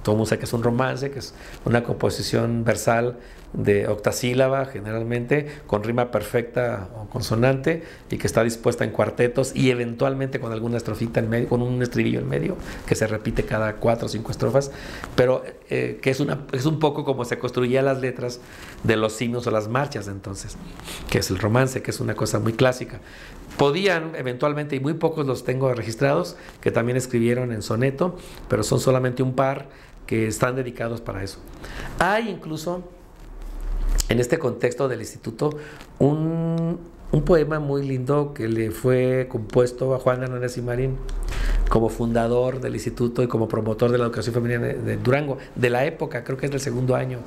todo el mundo sabe que es un romance, que es una composición versal de octasílaba, generalmente, con rima perfecta o consonante, y que está dispuesta en cuartetos y eventualmente con alguna estrofita en medio, con un estribillo en medio, que se repite cada 4 o 5 estrofas, pero que es un poco como se construían las letras de los signos o las marchas de entonces, que es el romance, que es una cosa muy clásica. Podían eventualmente, y muy pocos los tengo registrados, que también escribieron en soneto, pero son solamente un par que están dedicados para eso. Hay incluso, en este contexto del instituto, un poema muy lindo que le fue compuesto a Juan Hernández y Marín como fundador del instituto y como promotor de la educación femenina de Durango, de la época, creo que es del segundo año.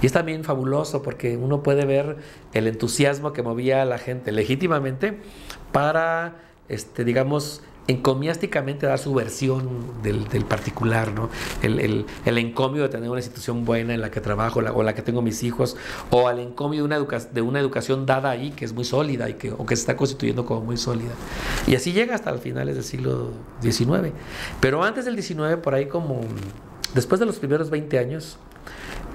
Y es también fabuloso porque uno puede ver el entusiasmo que movía a la gente legítimamente para, digamos, encomiásticamente dar su versión del particular, ¿no? El encomio de tener una institución buena en la que trabajo o la que tengo mis hijos, o al encomio de una educación dada ahí que es muy sólida o que se está constituyendo como muy sólida. Y así llega hasta los finales del siglo XIX. Pero antes del XIX, por ahí como después de los primeros 20 años,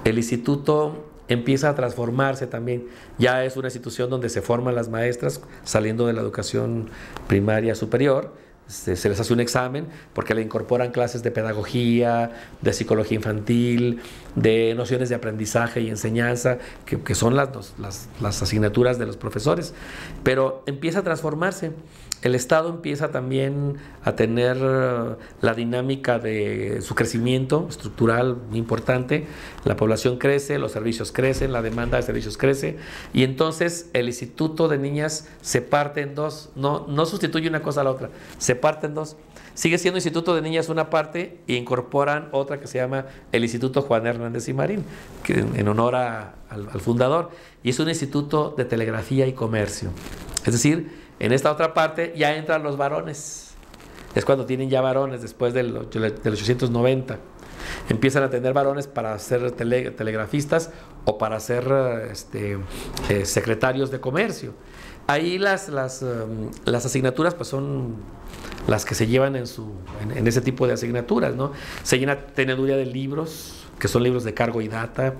el instituto empieza a transformarse también. Ya es una institución donde se forman las maestras saliendo de la educación primaria superior. Se les hace un examen porque le incorporan clases de pedagogía, de psicología infantil, de nociones de aprendizaje y enseñanza, que son las asignaturas de los profesores. Pero empieza a transformarse. El Estado empieza también a tener la dinámica de su crecimiento estructural muy importante. La población crece, los servicios crecen, la demanda de servicios crece, y entonces el Instituto de Niñas se parte en dos. No sustituye una cosa a la otra, se parte en dos. Sigue siendo Instituto de Niñas una parte e incorporan otra que se llama el Instituto Juan Hernández y Marín, que en honor al fundador, y es un instituto de telegrafía y comercio. Es decir, en esta otra parte ya entran los varones. Es cuando tienen ya varones después del 890. Empiezan a tener varones para ser telegrafistas o para ser secretarios de comercio. Ahí las asignaturas pues son las que se llevan en ese tipo de asignaturas, ¿no? Se llena teneduría de libros, que son libros de cargo y data,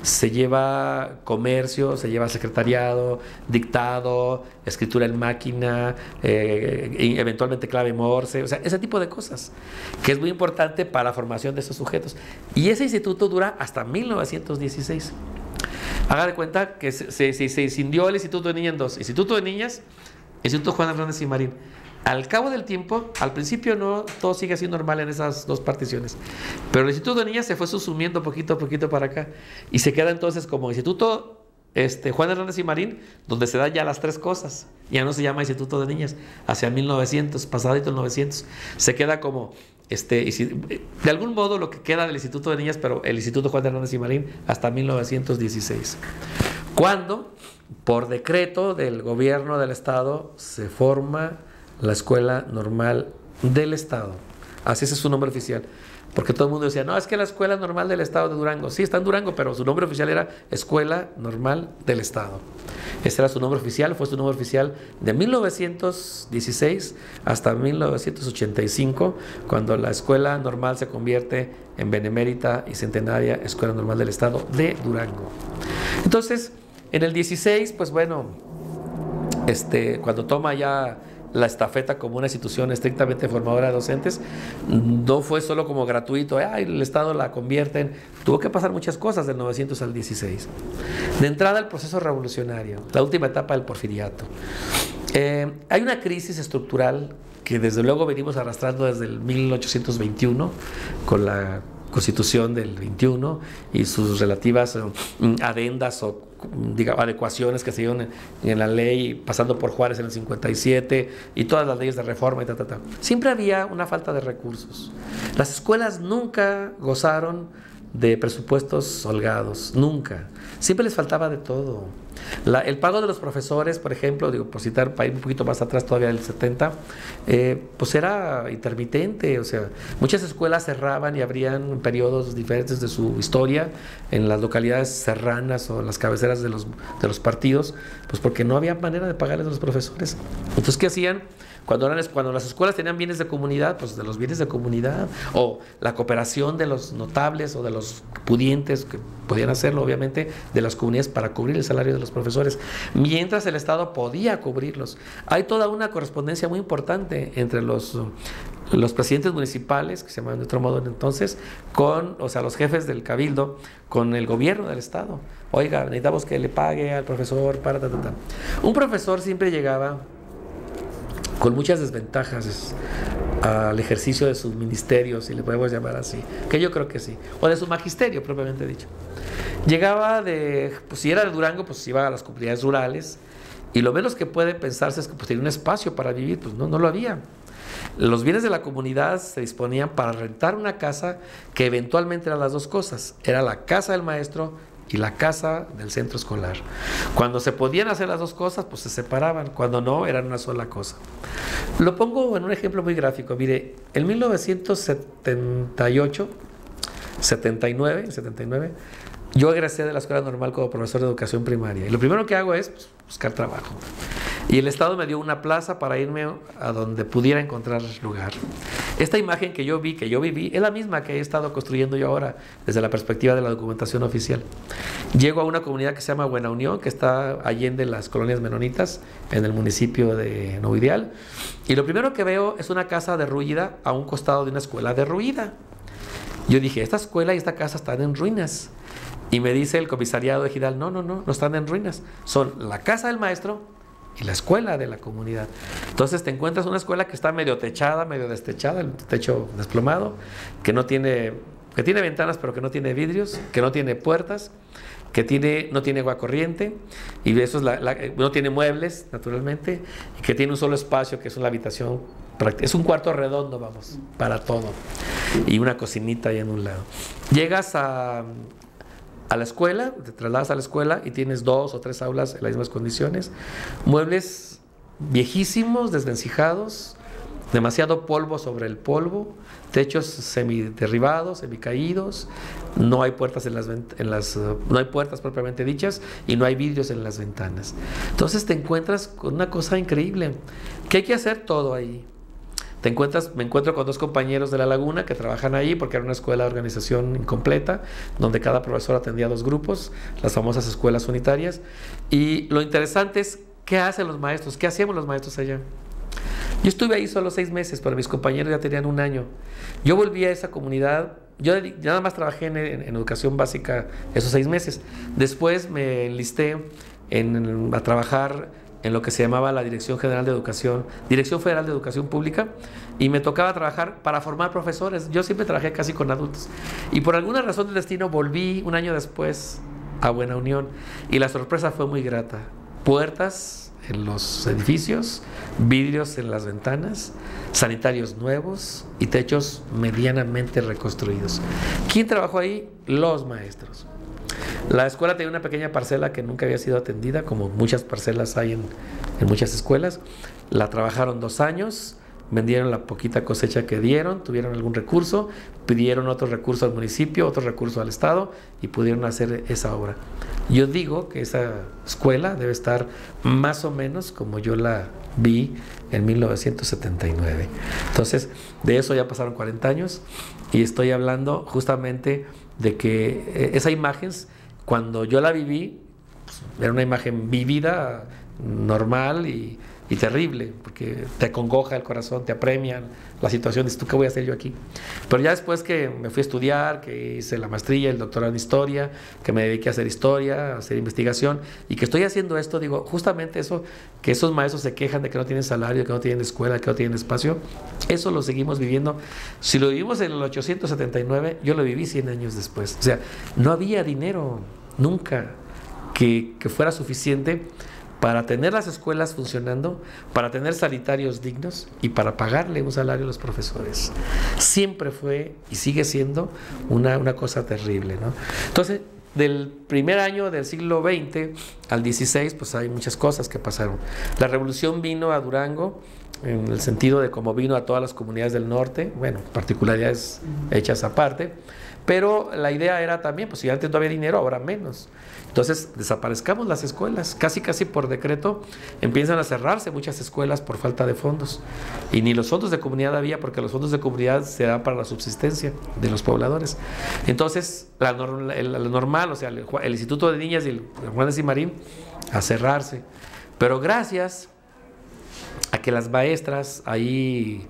se lleva comercio, se lleva secretariado, dictado, escritura en máquina, eventualmente clave Morse, o sea, ese tipo de cosas, que es muy importante para la formación de esos sujetos. Y ese instituto dura hasta 1916. Haga de cuenta que se escindió el Instituto de Niñas en dos: Instituto de Niñas, Instituto Juan Hernández y Marín. Al cabo del tiempo, al principio no, todo sigue así normal en esas dos particiones, pero el Instituto de Niñas se fue subsumiendo poquito a poquito para acá y se queda entonces como Instituto Juan Hernández y Marín, donde se dan ya las tres cosas. Ya no se llama Instituto de Niñas, hacia 1900, pasadito el 900. Se queda como, de algún modo lo que queda del Instituto de Niñas, pero el Instituto Juan Hernández y Marín hasta 1916. Cuando, por decreto del gobierno del Estado, se forma la Escuela Normal del Estado. Así ese es su nombre oficial. Porque todo el mundo decía, no, es que la Escuela Normal del Estado de Durango. Sí, está en Durango, pero su nombre oficial era Escuela Normal del Estado. Ese era su nombre oficial, fue su nombre oficial de 1916 hasta 1985, cuando la Escuela Normal se convierte en benemérita y centenaria Escuela Normal del Estado de Durango. Entonces, en el 16, pues bueno, cuando toma ya la estafeta como una institución estrictamente formadora de docentes, no fue solo como gratuito, el Estado la convierte tuvo que pasar muchas cosas del 900 al 16. De entrada, el proceso revolucionario, la última etapa del porfiriato. Hay una crisis estructural que desde luego venimos arrastrando desde el 1821 con la Constitución del 21 y sus relativas adendas o adecuaciones que se dieron en la ley, pasando por Juárez en el 57 y todas las leyes de reforma y Siempre había una falta de recursos. Las escuelas nunca gozaron de presupuestos holgados, nunca. Siempre les faltaba de todo. El pago de los profesores, por ejemplo, por citar para ir un poquito más atrás todavía del 70, pues era intermitente, o sea, muchas escuelas cerraban y abrían periodos diferentes de su historia en las localidades serranas o en las cabeceras de los partidos, pues porque no había manera de pagarles a los profesores. Entonces, ¿qué hacían? Cuando las escuelas tenían bienes de comunidad, pues de los bienes de comunidad, o la cooperación de los notables o de los pudientes, que podían hacerlo obviamente, de las comunidades para cubrir el salario de los profesores, mientras el Estado podía cubrirlos. Hay toda una correspondencia muy importante entre los presidentes municipales, que se llamaban de otro modo entonces, los jefes del cabildo, con el gobierno del Estado. Oiga, necesitamos que le pague al profesor para Un profesor siempre llegaba con muchas desventajas al ejercicio de sus ministerios, si le podemos llamar así, que yo creo que sí, o de su magisterio propiamente dicho. Llegaba si era de Durango, pues iba a las comunidades rurales, y lo menos que puede pensarse es que pues tenía un espacio para vivir, pues no lo había. Los bienes de la comunidad se disponían para rentar una casa que eventualmente eran las dos cosas, era la casa del maestro y la casa del centro escolar. Cuando se podían hacer las dos cosas, pues se separaban. Cuando no, eran una sola cosa. Lo pongo en un ejemplo muy gráfico. Mire, en 1979, yo egresé de la Escuela Normal como profesor de educación primaria. Y lo primero que hago es buscar trabajo. Y el Estado me dio una plaza para irme a donde pudiera encontrar lugar. Esta imagen que yo viví, es la misma que he estado construyendo yo ahora desde la perspectiva de la documentación oficial. Llego a una comunidad que se llama Buena Unión, que está allende las colonias menonitas, en el municipio de Nuevo Ideal. Y lo primero que veo es una casa derruida a un costado de una escuela derruida. Yo dije, esta escuela y esta casa están en ruinas. Y me dice el comisariado ejidal, no están en ruinas. Son la casa del maestro y la escuela de la comunidad. Entonces te encuentras una escuela que está medio techada, medio destechada, el techo desplomado, que tiene ventanas pero que no tiene vidrios, que no tiene puertas, que no tiene agua corriente, y eso es no tiene muebles, naturalmente, y que tiene un solo espacio, que es una habitación, es un cuarto redondo, para todo, y una cocinita ahí en un lado. Llegas a la escuela, te trasladas a la escuela y tienes 2 o 3 aulas en las mismas condiciones, muebles viejísimos, desvencijados, demasiado polvo sobre el polvo, techos semiderribados, semicaídos, no hay puertas no hay puertas propiamente dichas y no hay vidrios en las ventanas. Entonces te encuentras con una cosa increíble. ¿Qué hay que hacer? Todo ahí. Me encuentro con 2 compañeros de La Laguna que trabajan ahí porque era una escuela de organización incompleta, donde cada profesor atendía 2 grupos, las famosas escuelas unitarias. Y lo interesante es, ¿qué hacen los maestros? ¿Qué hacíamos los maestros allá? Yo estuve ahí solo 6 meses, pero mis compañeros ya tenían 1 año. Yo volví a esa comunidad, yo nada más trabajé en educación básica esos 6 meses. Después me enlisté a trabajar en lo que se llamaba la Dirección Federal de Educación Pública, y me tocaba trabajar para formar profesores. Yo siempre trabajé casi con adultos. Y por alguna razón del destino volví 1 año después a Buena Unión. Y la sorpresa fue muy grata. Puertas en los edificios, vidrios en las ventanas, sanitarios nuevos y techos medianamente reconstruidos. ¿Quién trabajó ahí? Los maestros. La escuela tenía una pequeña parcela que nunca había sido atendida, como muchas parcelas hay en muchas escuelas. La trabajaron 2 años, vendieron la poquita cosecha que dieron, tuvieron algún recurso, pidieron otro recurso al municipio, otro recurso al Estado y pudieron hacer esa obra. Yo digo que esa escuela debe estar más o menos como yo la vi en 1979. Entonces, de eso ya pasaron 40 años y estoy hablando justamente de que esa imagen, cuando yo la viví, pues, era una imagen vivida, normal y terrible, porque te acongoja el corazón, te apremia la situación, dices, ¿tú qué voy a hacer yo aquí? Pero ya después que me fui a estudiar, que hice la maestría, el doctorado en historia, que me dediqué a hacer historia, a hacer investigación, y que estoy haciendo esto, digo, justamente eso, que esos maestros se quejan de que no tienen salario, que no tienen escuela, que no tienen espacio, eso lo seguimos viviendo. Si lo vivimos en el 879, yo lo viví 100 años después. O sea, no había dinero, nunca, que fuera suficiente para tener las escuelas funcionando, para tener sanitarios dignos y para pagarle un salario a los profesores. Siempre fue y sigue siendo una cosa terrible, ¿no? Entonces, del primer año del siglo XX al XVI, pues hay muchas cosas que pasaron. La revolución vino a Durango en el sentido de cómo vino a todas las comunidades del norte, bueno, particularidades hechas aparte, pero la idea era también, pues si antes no había dinero, ahora menos. Entonces desaparezcamos las escuelas, casi por decreto empiezan a cerrarse muchas escuelas por falta de fondos. Y ni los fondos de comunidad había, porque los fondos de comunidad se dan para la subsistencia de los pobladores. Entonces, lo normal, o sea, el Instituto de Niñas y el Juárez y Marín, a cerrarse. Pero gracias a que las maestras ahí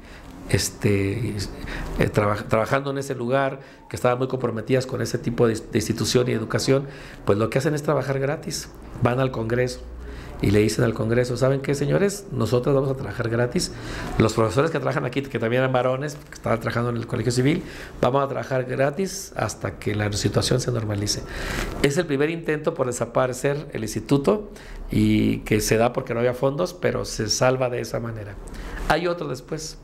trabajando en ese lugar, que estaban muy comprometidas con ese tipo de institución y educación, pues lo que hacen es trabajar gratis. Van al Congreso y le dicen al Congreso, ¿saben qué, señores? Nosotros vamos a trabajar gratis. Los profesores que trabajan aquí, que también eran varones, que estaban trabajando en el Colegio Civil, vamos a trabajar gratis hasta que la situación se normalice. Es el primer intento por desaparecer el instituto, y que se da porque no había fondos, pero se salva de esa manera. Hay otro después,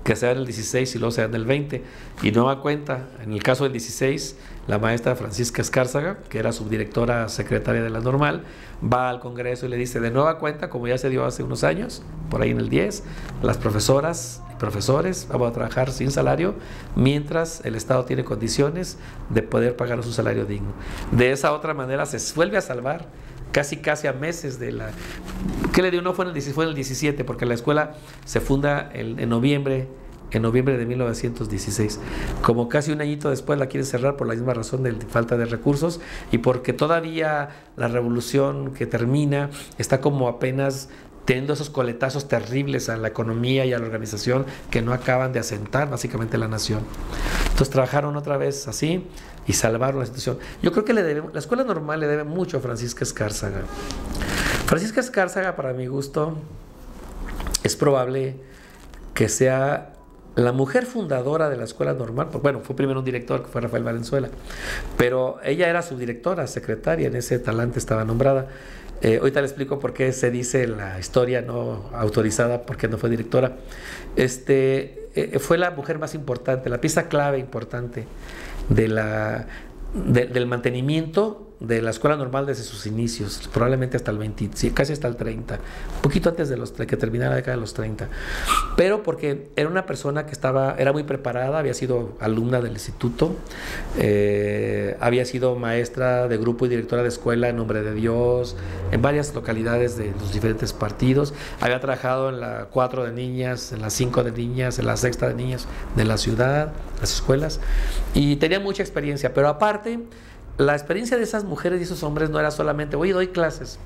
que se da en el 16 y luego se da en el 20, y nueva cuenta, en el caso del 16, la maestra Francisca Escárzaga, que era subdirectora secretaria de la Normal, va al Congreso y le dice, de nueva cuenta, como ya se dio hace unos años, por ahí en el 10, las profesoras y profesores vamos a trabajar sin salario, mientras el Estado tiene condiciones de poder pagar un salario digno. De esa otra manera se vuelve a salvar, casi a meses de la... ¿Qué le dio? No fue en el 16, fue en el 17, porque la escuela se funda en noviembre de 1916. Como casi un añito después la quieren cerrar por la misma razón de falta de recursos, y porque todavía la revolución que termina está como apenas teniendo esos coletazos terribles a la economía y a la organización que no acaban de asentar básicamente la nación. Entonces trabajaron otra vez así y salvaron la situación. Yo creo que la Escuela Normal le debe mucho a Francisca Escárzaga. Francisca Escárzaga, para mi gusto, es probable que sea la mujer fundadora de la Escuela Normal. Bueno, fue primero un director, que fue Rafael Valenzuela, pero ella era subdirectora, secretaria, en ese talante estaba nombrada. Ahorita le explico por qué se dice la historia no autorizada, porque no fue directora. Fue la mujer más importante, la pieza clave importante del mantenimiento de la Escuela Normal desde sus inicios, probablemente hasta el 20, sí, casi hasta el 30, un poquito antes de que terminara la década de los 30, pero porque era una persona que era muy preparada, había sido alumna del instituto, había sido maestra de grupo y directora de escuela en Nombre de Dios, en varias localidades de los diferentes partidos, había trabajado en la 4 de niñas, en la 5 de niñas, en la 6 de niñas de la ciudad, las escuelas, y tenía mucha experiencia, pero aparte, la experiencia de esas mujeres y esos hombres no era solamente, oye, doy clases.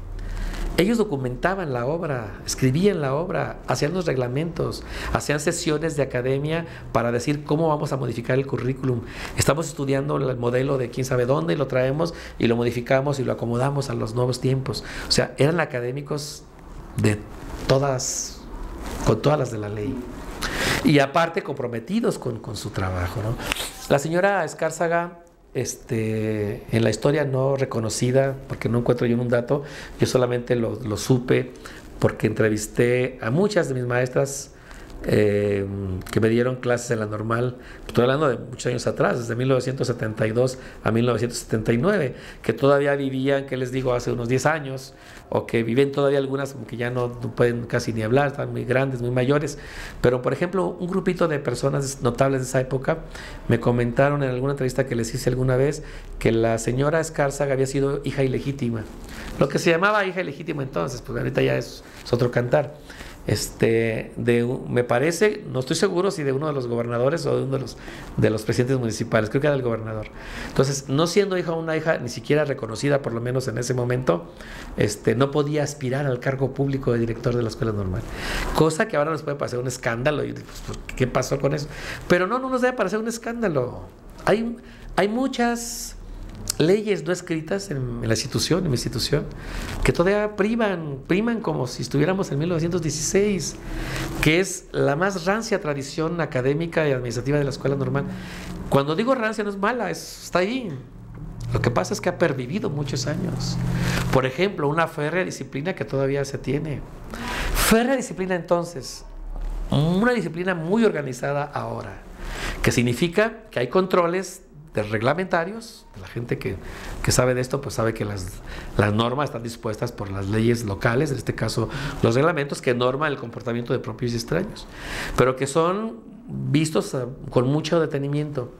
Ellos documentaban la obra, escribían la obra, hacían los reglamentos, hacían sesiones de academia para decir cómo vamos a modificar el currículum. Estamos estudiando el modelo de quién sabe dónde, y lo traemos y lo modificamos y lo acomodamos a los nuevos tiempos. O sea, eran académicos de todas, con todas las de la ley. Y aparte comprometidos con su trabajo, ¿no? La señora Escárzaga en la historia no reconocida, porque no encuentro yo un dato, yo solamente lo supe porque entrevisté a muchas de mis maestras que me dieron clases en la normal. Estoy hablando de muchos años atrás, desde 1972 a 1979, que todavía vivían, que les digo, hace unos 10 años, o que viven todavía algunas que ya no pueden casi ni hablar, están muy grandes, muy mayores. Pero, por ejemplo, un grupito de personas notables de esa época me comentaron en alguna entrevista que les hice alguna vez que la señora Escárzaga había sido hija ilegítima. Lo que se llamaba hija ilegítima entonces, pues ahorita ya es otro cantar. Me parece, no estoy seguro si de uno de los gobernadores o de uno de los presidentes municipales, creo que era del gobernador. Entonces, no siendo una hija ni siquiera reconocida, por lo menos en ese momento, no podía aspirar al cargo público de director de la escuela normal. Cosa que ahora nos puede parecer un escándalo. Y, pues, ¿qué pasó con eso? Pero no nos debe parecer un escándalo. Hay muchas leyes no escritas en la institución, en mi institución, que todavía priman como si estuviéramos en 1916, que es la más rancia tradición académica y administrativa de la escuela normal. Cuando digo rancia no es mala, está ahí. Lo que pasa es que ha pervivido muchos años. Por ejemplo, una férrea disciplina que todavía se tiene. Férrea disciplina entonces, una disciplina muy organizada ahora, que significa que hay controles de reglamentarios. La gente que sabe de esto pues sabe que las normas están dispuestas por las leyes locales, en este caso los reglamentos que norman el comportamiento de propios y extraños, pero que son vistos con mucho detenimiento,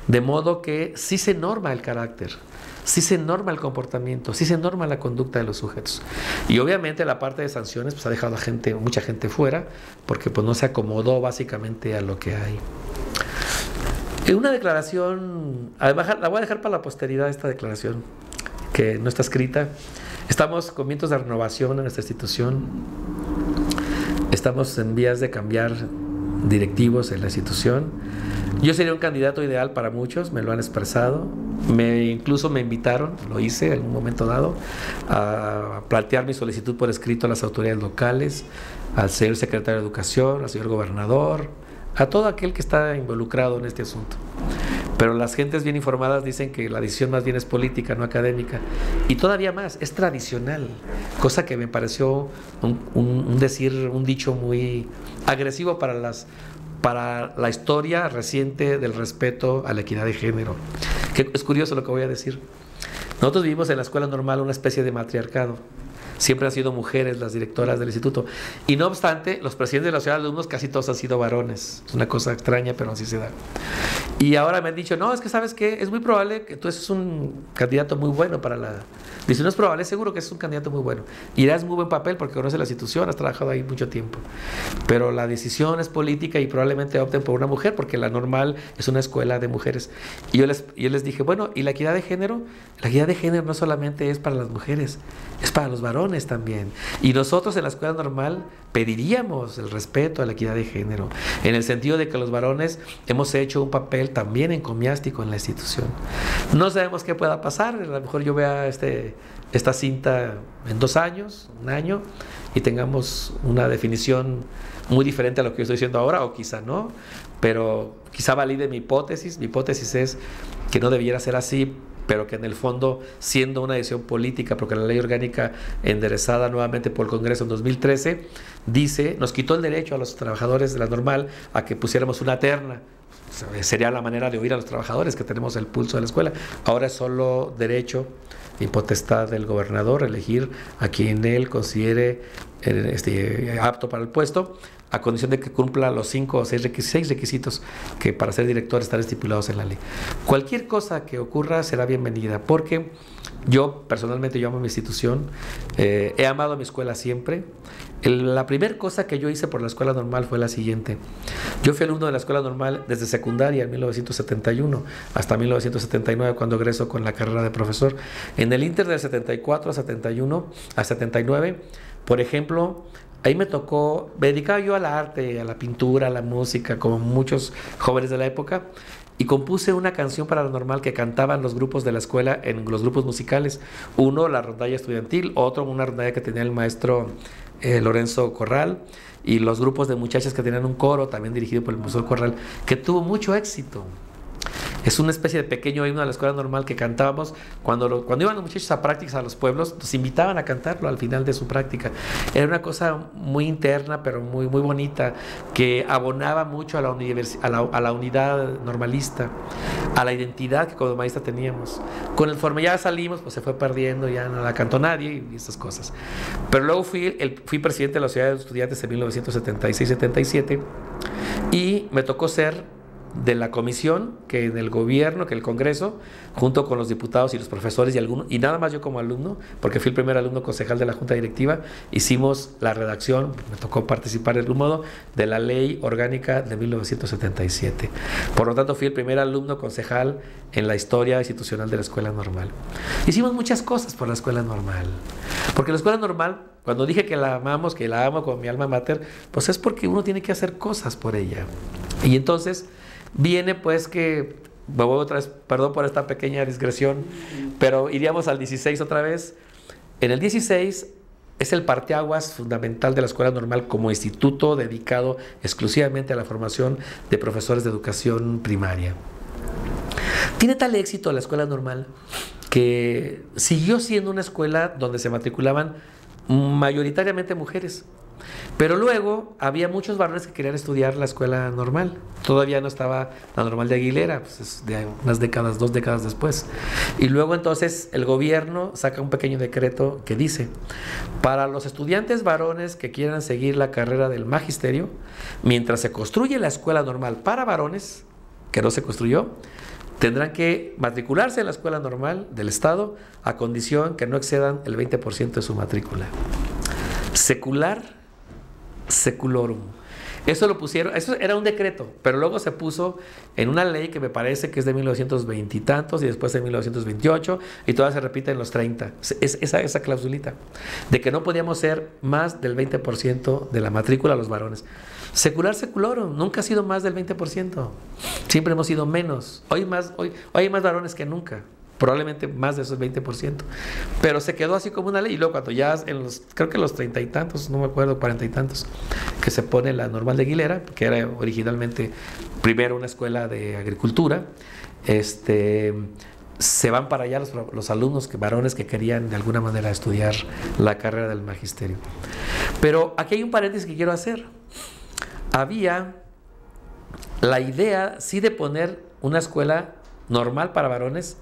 de modo que sí se norma el carácter, sí se norma el comportamiento, sí se norma la conducta de los sujetos. Y obviamente la parte de sanciones pues ha dejado a mucha gente fuera, porque pues no se acomodó básicamente a lo que hay. Una declaración, la voy a dejar para la posteridad, esta declaración, que no está escrita. Estamos con vientos de renovación en nuestra institución. Estamos en vías de cambiar directivos en la institución. Yo sería un candidato ideal para muchos, me lo han expresado. Incluso me invitaron, lo hice en un momento dado, a plantear mi solicitud por escrito a las autoridades locales, al señor secretario de Educación, al señor gobernador, a todo aquel que está involucrado en este asunto. Pero las gentes bien informadas dicen que la decisión más bien es política, no académica. Y todavía más, es tradicional, cosa que me pareció un dicho muy agresivo para la historia reciente del respeto a la equidad de género. Que es curioso lo que voy a decir. Nosotros vivimos en la escuela normal una especie de matriarcado. Siempre han sido mujeres las directoras del instituto. Y no obstante, los presidentes de la sociedad de alumnos casi todos han sido varones. Es una cosa extraña, pero así se da. Y ahora me han dicho, no, es que ¿sabes qué? Es muy probable que tú eres un candidato muy bueno para la... Dice, no es probable, es seguro que es un candidato muy bueno. Y das muy buen papel porque conoces la institución, has trabajado ahí mucho tiempo. Pero la decisión es política y probablemente opten por una mujer porque la normal es una escuela de mujeres. Y yo les dije, bueno, ¿y la equidad de género? La equidad de género no solamente es para las mujeres, es para los varones también. Y nosotros en la escuela normal pediríamos el respeto a la equidad de género, en el sentido de que los varones hemos hecho un papel también encomiástico en la institución. No sabemos qué pueda pasar, a lo mejor yo vea esta cinta en 2 años, 1 año, y tengamos una definición muy diferente a lo que yo estoy diciendo ahora, o quizá no, pero quizá valide mi hipótesis. Mi hipótesis es que no debiera ser así, pero que en el fondo, siendo una decisión política, porque la ley orgánica enderezada nuevamente por el Congreso en 2013, nos quitó el derecho a los trabajadores de la normal a que pusiéramos una terna. Sería la manera de oír a los trabajadores, que tenemos el pulso de la escuela. Ahora es solo derecho y potestad del gobernador elegir a quien él considere apto para el puesto, a condición de que cumpla los 5 o 6 requisitos que para ser director están estipulados en la ley. Cualquier cosa que ocurra será bienvenida, porque yo personalmente amo mi institución, he amado a mi escuela siempre. La primera cosa que yo hice por la escuela normal fue la siguiente. Yo fui alumno de la escuela normal desde secundaria en 1971 hasta 1979, cuando egreso con la carrera de profesor. En el inter del 74 a 71 a 79, por ejemplo, ahí me dedicaba yo al arte, a la pintura, a la música, como muchos jóvenes de la época, y compuse una canción para la normal que cantaban los grupos de la escuela en los grupos musicales. Uno, la rondalla estudiantil; otro, una rondalla que tenía el maestro Lorenzo Corral, y los grupos de muchachas que tenían un coro también dirigido por el profesor Corral, que tuvo mucho éxito. Es una especie de pequeño himno de la escuela normal que cantábamos cuando iban los muchachos a prácticas a los pueblos, nos invitaban a cantarlo al final de su práctica. Era una cosa muy interna, pero muy, muy bonita, que abonaba mucho a la unidad normalista, a la identidad que como maestra teníamos. Conforme ya salimos, pues se fue perdiendo, ya no la cantó nadie y esas cosas. Pero luego fui presidente de la Sociedad de Estudiantes en 1976-77 y me tocó ser de la comisión que en el gobierno, que el Congreso, junto con los diputados y los profesores y nada más yo como alumno, porque fui el primer alumno concejal de la Junta Directiva, hicimos la redacción, me tocó participar de algún modo, de la Ley Orgánica de 1977. Por lo tanto, fui el primer alumno concejal en la historia institucional de la Escuela Normal. Hicimos muchas cosas por la Escuela Normal, porque la Escuela Normal, cuando dije que la amamos, que la amo con mi alma mater, pues es porque uno tiene que hacer cosas por ella. Y entonces viene pues que, me voy otra vez, perdón por esta pequeña digresión, pero iríamos al 16 otra vez. En el 16 es el parteaguas fundamental de la Escuela Normal como instituto dedicado exclusivamente a la formación de profesores de educación primaria. Tiene tal éxito la Escuela Normal que siguió siendo una escuela donde se matriculaban mayoritariamente mujeres. Pero luego había muchos varones que querían estudiar la Escuela Normal. Todavía no estaba la Normal de Aguilera, pues es de unas décadas, 2 décadas después. Y luego entonces el gobierno saca un pequeño decreto que dice: para los estudiantes varones que quieran seguir la carrera del magisterio, mientras se construye la Escuela Normal para varones, que no se construyó, tendrán que matricularse en la Escuela Normal del Estado a condición que no excedan el 20% de su matrícula. Secular seculorum. Eso lo pusieron, eso era un decreto, pero luego se puso en una ley que me parece que es de 1920 y tantos, y después de 1928, y todavía se repite en los 30. Esa clausulita de que no podíamos ser más del 20% de la matrícula los varones. Secular seculorum, nunca ha sido más del 20%. Siempre hemos sido menos. Hoy hay más varones que nunca. Probablemente más de esos 20%, pero se quedó así como una ley. Y luego cuando ya creo que los 30 y tantos, no me acuerdo, 40 y tantos, que se pone la Normal de Aguilera, que era originalmente primero una escuela de agricultura, se van para allá los alumnos varones que querían de alguna manera estudiar la carrera del magisterio. Pero aquí hay un paréntesis que quiero hacer. Había la idea sí de poner una escuela normal para varones,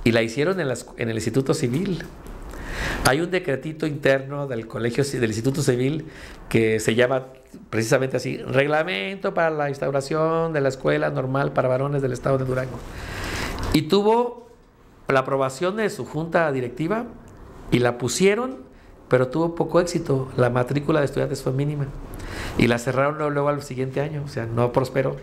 y la hicieron en el Instituto Civil. Hay un decretito interno del Instituto Civil que se llama precisamente así: Reglamento para la instauración de la Escuela Normal para Varones del Estado de Durango. Y tuvo la aprobación de su junta directiva y la pusieron, pero tuvo poco éxito. La matrícula de estudiantes fue mínima y la cerraron luego al siguiente año, o sea, no prosperó.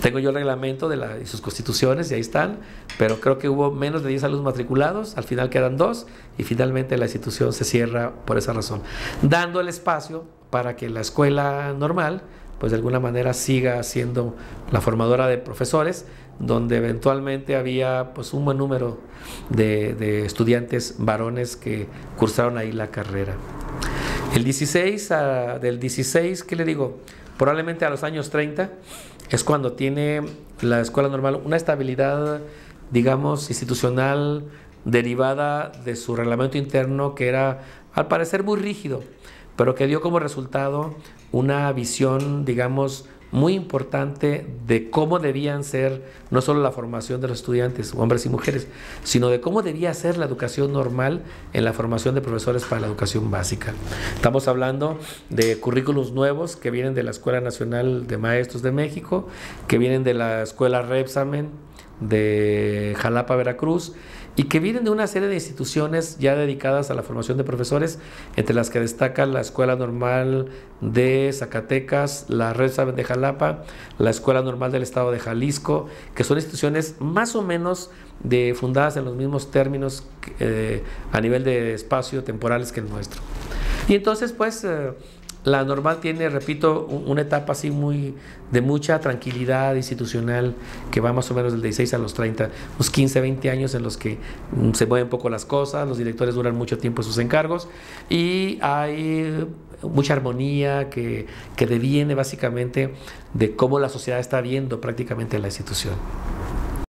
Tengo yo el reglamento y sus constituciones y ahí están, pero creo que hubo menos de 10 alumnos matriculados, al final quedan 2 y finalmente la institución se cierra por esa razón, dando el espacio para que la Escuela Normal pues de alguna manera siga siendo la formadora de profesores, donde eventualmente había pues un buen número de estudiantes varones que cursaron ahí la carrera. Del 16, ¿qué le digo? Probablemente a los años 30 es cuando tiene la Escuela Normal una estabilidad, digamos, institucional derivada de su reglamento interno, que era al parecer muy rígido, pero que dio como resultado una visión, digamos, muy importante de cómo debían ser no solo la formación de los estudiantes, hombres y mujeres, sino de cómo debía ser la educación normal en la formación de profesores para la educación básica. Estamos hablando de currículos nuevos que vienen de la Escuela Nacional de Maestros de México, que vienen de la Escuela Repsamen de Jalapa, Veracruz, y que vienen de una serie de instituciones ya dedicadas a la formación de profesores, entre las que destacan la Escuela Normal de Zacatecas, la Repsamen de Jalapa, la Escuela Normal del Estado de Jalisco, que son instituciones más o menos fundadas en los mismos términos a nivel de espacio temporales que el nuestro. Y entonces pues la Normal tiene, repito, una etapa así de mucha tranquilidad institucional, que va más o menos del 16 a los 30, unos 15, 20 años en los que se mueven poco las cosas, los directores duran mucho tiempo en sus encargos y hay mucha armonía que deviene básicamente de cómo la sociedad está viendo prácticamente la institución.